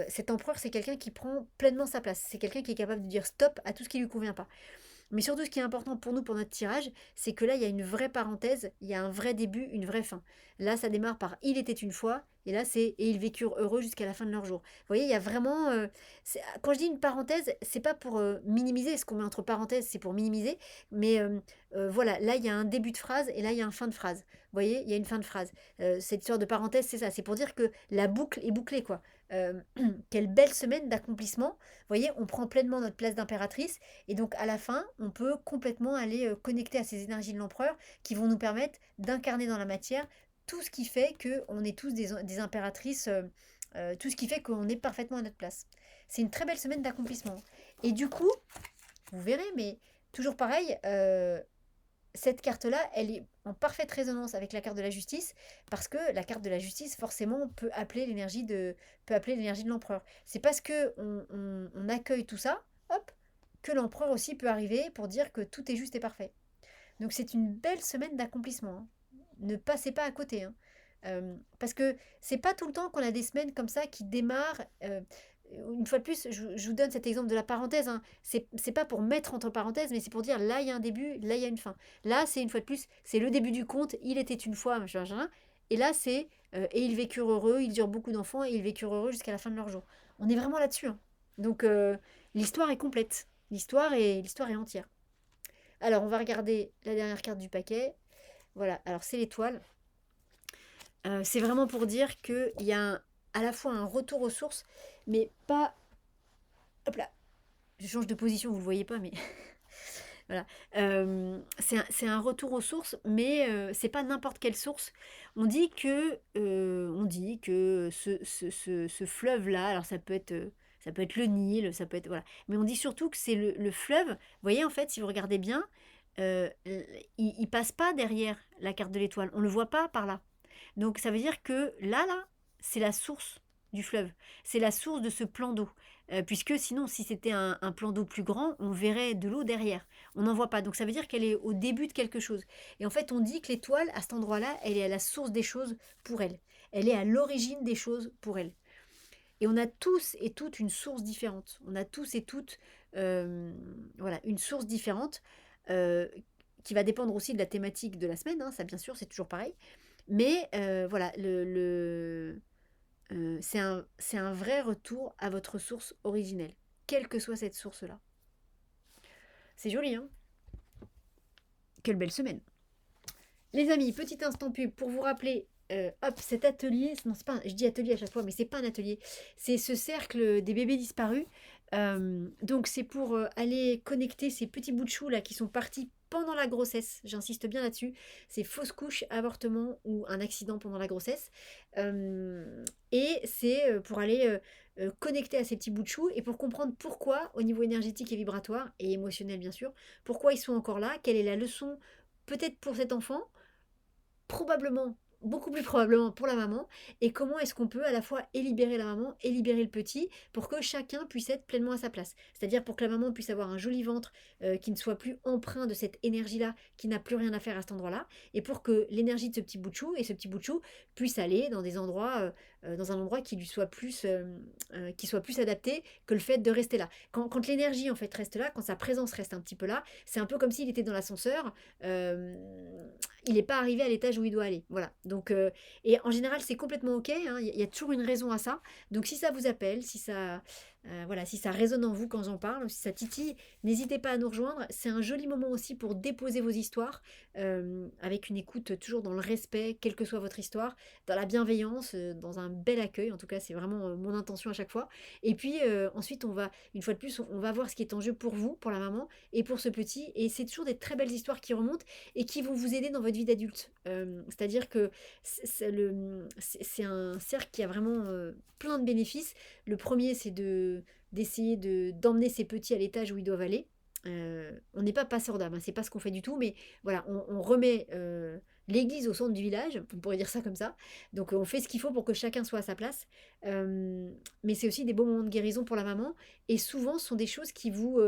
Cet empereur, c'est quelqu'un qui prend pleinement sa place. C'est quelqu'un qui est capable de dire stop à tout ce qui lui convient pas. Mais surtout, ce qui est important pour nous, pour notre tirage, c'est que là, il y a une vraie parenthèse, il y a un vrai début, une vraie fin. Là, ça démarre par il était une fois, et là, c'est et ils vécurent heureux jusqu'à la fin de leur jour. Vous voyez, il y a vraiment. Quand je dis une parenthèse, c'est pas pour minimiser, ce qu'on met entre parenthèses, c'est pour minimiser, mais voilà, là, il y a un début de phrase, et là, il y a une fin de phrase. Vous voyez, il y a une fin de phrase. Cette histoire de parenthèse, c'est ça, c'est pour dire que la boucle est bouclée, quoi. Quelle belle semaine d'accomplissement. Vous voyez, on prend pleinement notre place d'impératrice. Et donc à la fin, on peut complètement aller connecter à ces énergies de l'empereur qui vont nous permettre d'incarner dans la matière tout ce qui fait qu'on est tous des impératrices, tout ce qui fait qu'on est parfaitement à notre place. C'est une très belle semaine d'accomplissement. Et du coup, vous verrez, mais toujours pareil, cette carte-là, elle est en parfaite résonance avec la carte de la justice, parce que la carte de la justice, forcément, peut appeler l'énergie de l'empereur. C'est parce que on accueille tout ça, hop, que l'empereur aussi peut arriver pour dire que tout est juste et parfait. Donc c'est une belle semaine d'accomplissement, hein. Ne passez pas à côté, hein. Parce que c'est pas tout le temps qu'on a des semaines comme ça qui démarrent. Une fois de plus, je vous donne cet exemple de la parenthèse, hein. C'est pas pour mettre entre parenthèses, mais c'est pour dire là il y a un début, là il y a une fin. Là, c'est une fois de plus, c'est le début du conte, il était une fois, machin, machin. Et là, c'est et ils vécurent heureux, ils eurent beaucoup d'enfants et ils vécurent heureux jusqu'à la fin de leur jour. On est vraiment là-dessus, hein. Donc l'histoire est complète. L'histoire est entière. Alors, on va regarder la dernière carte du paquet. Voilà, alors c'est l'étoile. C'est vraiment pour dire qu'il y a à la fois un retour aux sources, mais pas... Hop là, je change de position, vous ne le voyez pas, mais... Voilà. C'est un retour aux sources, mais c'est pas n'importe quelle source. On dit que ce fleuve-là, alors ça peut être le Nil, ça peut être... Voilà. Mais on dit surtout que c'est le fleuve. Vous voyez, en fait, si vous regardez bien, il passe pas derrière la carte de l'étoile. On le voit pas par là. Donc ça veut dire que là, c'est la source du fleuve. C'est la source de ce plan d'eau. Puisque sinon, si c'était un plan d'eau plus grand, on verrait de l'eau derrière. On n'en voit pas. Donc ça veut dire qu'elle est au début de quelque chose. Et en fait, on dit que l'étoile, à cet endroit-là, elle est à la source des choses pour elle. Elle est à l'origine des choses pour elle. Et on a tous et toutes une source différente. On a tous et toutes voilà, une source différente qui va dépendre aussi de la thématique de la semaine. Hein, ça, bien sûr, c'est toujours pareil. Mais voilà, c'est un vrai retour à votre source originelle, quelle que soit cette source-là. C'est joli, hein? Quelle belle semaine. Les amis, petit instant pub pour vous rappeler, hop, cet atelier, non, c'est pas je dis atelier à chaque fois, mais c'est pas un atelier, c'est ce cercle des bébés disparus. Donc c'est pour aller connecter ces petits bouts de chou là qui sont partis pendant la grossesse, j'insiste bien là-dessus, c'est fausse couche, avortement ou un accident pendant la grossesse. Et c'est pour aller connecter à ces petits bouts de chou et pour comprendre pourquoi, au niveau énergétique et vibratoire, et émotionnel bien sûr, pourquoi ils sont encore là, quelle est la leçon peut-être pour cet enfant, probablement beaucoup plus probablement pour la maman, et comment est-ce qu'on peut à la fois et libérer la maman et libérer le petit pour que chacun puisse être pleinement à sa place. C'est-à-dire pour que la maman puisse avoir un joli ventre qui ne soit plus empreint de cette énergie-là, qui n'a plus rien à faire à cet endroit-là, et pour que l'énergie de ce petit bout de chou et ce petit bout de chou puisse aller dans des endroits, dans un endroit qui lui soit plus, qui soit plus adapté que le fait de rester là. Quand l'énergie en fait reste là, quand sa présence reste un petit peu là, c'est un peu comme s'il était dans l'ascenseur. Il n'est pas arrivé à l'étage où il doit aller. Voilà. Donc, et en général, c'est complètement OK, hein. Il y a toujours une raison à ça. Donc, si ça vous appelle, si ça, voilà, si ça résonne en vous quand j'en parle, si ça titille, n'hésitez pas à nous rejoindre. C'est un joli moment aussi pour déposer vos histoires, avec une écoute toujours dans le respect, quelle que soit votre histoire, dans la bienveillance, dans un bel accueil. En tout cas, c'est vraiment mon intention à chaque fois. Et puis, ensuite, une fois de plus, on va voir ce qui est en jeu pour vous, pour la maman et pour ce petit. Et c'est toujours des très belles histoires qui remontent et qui vont vous aider dans votre vie d'adulte. C'est-à-dire que c'est un cercle qui a vraiment plein de bénéfices. Le premier, c'est d'essayer d'emmener ces petits à l'étage où ils doivent aller. On n'est pas passeur d'âme, hein, c'est pas ce qu'on fait du tout, mais voilà, on remet l'église au centre du village, on pourrait dire ça comme ça. Donc on fait ce qu'il faut pour que chacun soit à sa place. Mais c'est aussi des beaux moments de guérison pour la maman. Et souvent, ce sont des choses qui vous...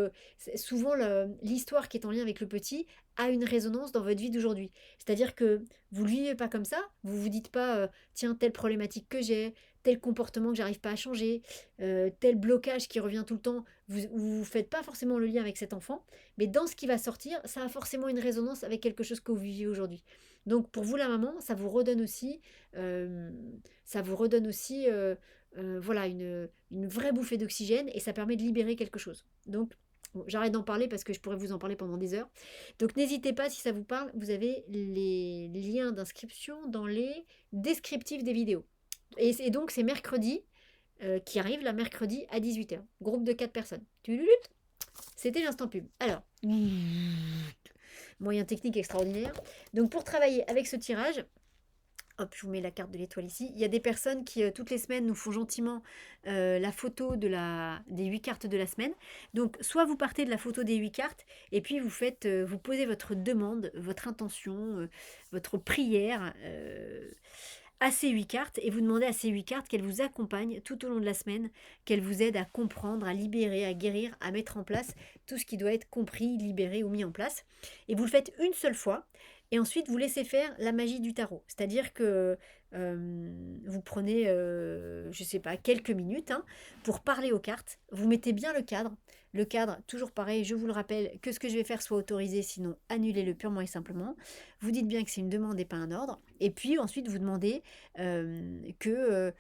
souvent, l'histoire qui est en lien avec le petit a une résonance dans votre vie d'aujourd'hui. C'est-à-dire que vous ne le vivez pas comme ça, vous vous dites pas, tiens, telle problématique que j'ai, tel comportement que j'arrive pas à changer, tel blocage qui revient tout le temps, vous ne faites pas forcément le lien avec cet enfant, mais dans ce qui va sortir, ça a forcément une résonance avec quelque chose que vous vivez aujourd'hui. Donc pour vous la maman, ça vous redonne aussi voilà, une vraie bouffée d'oxygène et ça permet de libérer quelque chose. Donc bon, j'arrête d'en parler parce que je pourrais vous en parler pendant des heures. Donc n'hésitez pas, si ça vous parle, vous avez les liens d'inscription dans les descriptifs des vidéos. Et donc c'est mercredi qui arrive, là, mercredi à 18h. Groupe de 4 personnes. Tululut. C'était l'instant pub. Alors, moyen technique extraordinaire. Donc pour travailler avec ce tirage, hop, je vous mets la carte de l'étoile ici. Il y a des personnes qui, toutes les semaines, nous font gentiment la photo des 8 cartes de la semaine. Donc, soit vous partez de la photo des 8 cartes, et puis vous posez votre demande, votre intention, votre prière à ces 8 cartes, et vous demandez à ces 8 cartes qu'elles vous accompagnent tout au long de la semaine, qu'elles vous aident à comprendre, à libérer, à guérir, à mettre en place tout ce qui doit être compris, libéré ou mis en place. Et vous le faites une seule fois. Et ensuite, vous laissez faire la magie du tarot. C'est-à-dire que vous prenez, je ne sais pas, quelques minutes hein, pour parler aux cartes. Vous mettez bien le cadre. Le cadre, toujours pareil, je vous le rappelle, que ce que je vais faire soit autorisé, sinon annulez-le purement et simplement. Vous dites bien que c'est une demande et pas un ordre. Et puis ensuite, vous demandez que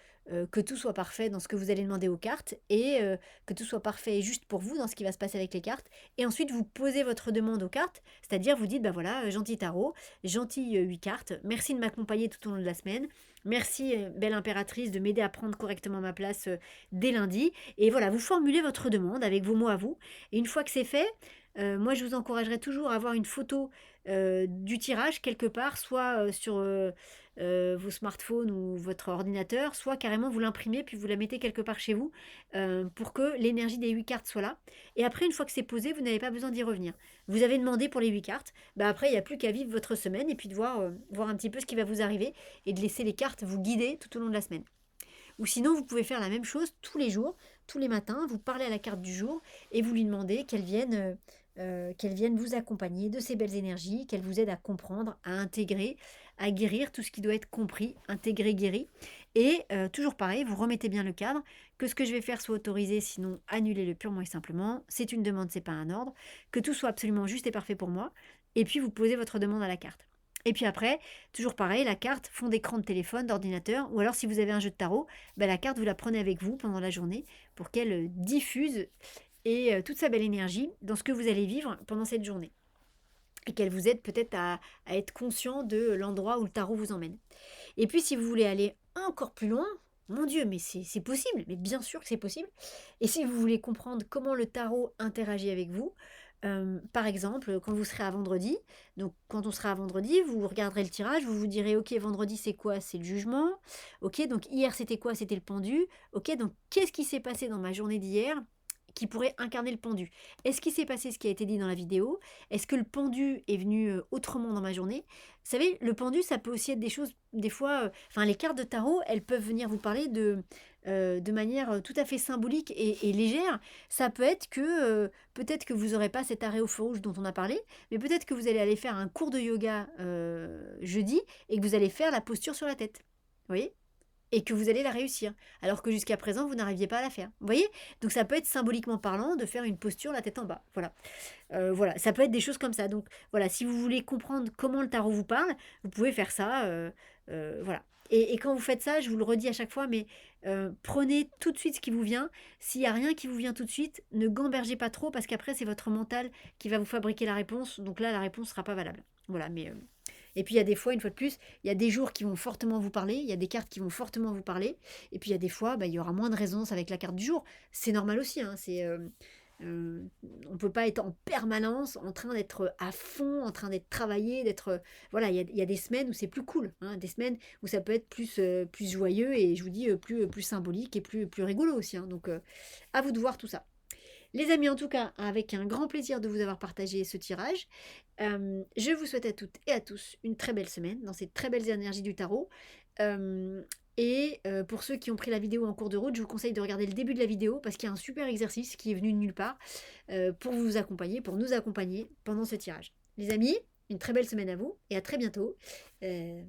tout soit parfait dans ce que vous allez demander aux cartes et que tout soit parfait et juste pour vous dans ce qui va se passer avec les cartes. Et ensuite, vous posez votre demande aux cartes, c'est-à-dire vous dites, bah voilà, gentil tarot, gentil 8 cartes, merci de m'accompagner tout au long de la semaine, merci belle impératrice de m'aider à prendre correctement ma place dès lundi. Et voilà, vous formulez votre demande avec vos mots à vous. Et une fois que c'est fait, moi je vous encouragerais toujours à avoir une photo du tirage quelque part, soit sur vos smartphones ou votre ordinateur, soit carrément vous l'imprimez puis vous la mettez quelque part chez vous pour que l'énergie des 8 cartes soit là. Et après, une fois que c'est posé, vous n'avez pas besoin d'y revenir. Vous avez demandé pour les 8 cartes, bah après, il n'y a plus qu'à vivre votre semaine et puis de voir un petit peu ce qui va vous arriver et de laisser les cartes vous guider tout au long de la semaine. Ou sinon, vous pouvez faire la même chose tous les jours, tous les matins, vous parlez à la carte du jour et vous lui demandez qu'elle vienne vous accompagner de ces belles énergies, qu'elle vous aide à comprendre, à intégrer, à guérir tout ce qui doit être compris, intégré, guéri. Et toujours pareil, vous remettez bien le cadre, que ce que je vais faire soit autorisé, sinon annulez-le purement et simplement. C'est une demande, c'est pas un ordre. Que tout soit absolument juste et parfait pour moi. Et puis vous posez votre demande à la carte. Et puis après, toujours pareil, la carte, fond d'écran de téléphone, d'ordinateur, ou alors si vous avez un jeu de tarot, bah la carte, vous la prenez avec vous pendant la journée pour qu'elle diffuse et toute sa belle énergie dans ce que vous allez vivre pendant cette journée. Et qu'elle vous aide peut-être à être conscient de l'endroit où le tarot vous emmène. Et puis si vous voulez aller encore plus loin, mon Dieu, mais c'est possible, mais bien sûr que c'est possible. Et si vous voulez comprendre comment le tarot interagit avec vous, par exemple, quand vous serez à vendredi, donc quand on sera à vendredi, vous regarderez le tirage, vous vous direz, ok, vendredi c'est quoi? C'est le jugement. Ok, donc hier c'était quoi? C'était le pendu. Ok, donc qu'est-ce qui s'est passé dans ma journée d'hier qui pourrait incarner le pendu. Est-ce qu'il s'est passé ce qui a été dit dans la vidéo? Est-ce que le pendu est venu autrement dans ma journée? Vous savez, le pendu, ça peut aussi être des choses, des fois, enfin les cartes de tarot, elles peuvent venir vous parler de manière tout à fait symbolique et légère. Ça peut être que peut-être que vous n'aurez pas cet arrêt au feu rouge dont on a parlé, mais peut-être que vous allez aller faire un cours de yoga jeudi et que vous allez faire la posture sur la tête. Vous voyez? Et que vous allez la réussir, alors que jusqu'à présent, vous n'arriviez pas à la faire. Vous voyez? Donc ça peut être symboliquement parlant de faire une posture la tête en bas. Voilà. Voilà, ça peut être des choses comme ça. Donc voilà, si vous voulez comprendre comment le tarot vous parle, vous pouvez faire ça. Voilà. Et quand vous faites ça, je vous le redis à chaque fois, mais prenez tout de suite ce qui vous vient. S'il n'y a rien qui vous vient tout de suite, ne gambergez pas trop parce qu'après, c'est votre mental qui va vous fabriquer la réponse. Donc là, la réponse ne sera pas valable. Voilà, mais et puis il y a des fois, une fois de plus, il y a des jours qui vont fortement vous parler, il y a des cartes qui vont fortement vous parler, et puis il y a des fois, bah, il y aura moins de résonance avec la carte du jour. C'est normal aussi, hein, euh, on ne peut pas être en permanence en train d'être à fond, en train d'être travaillé, d'être... voilà, il y a des semaines où c'est plus cool, hein, des semaines où ça peut être plus joyeux, et je vous dis plus symbolique et plus rigolo aussi. Hein, donc à vous de voir tout ça. Les amis, en tout cas, avec un grand plaisir de vous avoir partagé ce tirage. Je vous souhaite à toutes et à tous une très belle semaine dans ces très belles énergies du tarot. Pour ceux qui ont pris la vidéo en cours de route, je vous conseille de regarder le début de la vidéo parce qu'il y a un super exercice qui est venu de nulle part pour vous accompagner, pour nous accompagner pendant ce tirage. Les amis, une très belle semaine à vous et à très bientôt. Et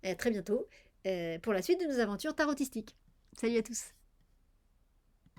à très bientôt pour la suite de nos aventures tarotistiques. Salut à tous!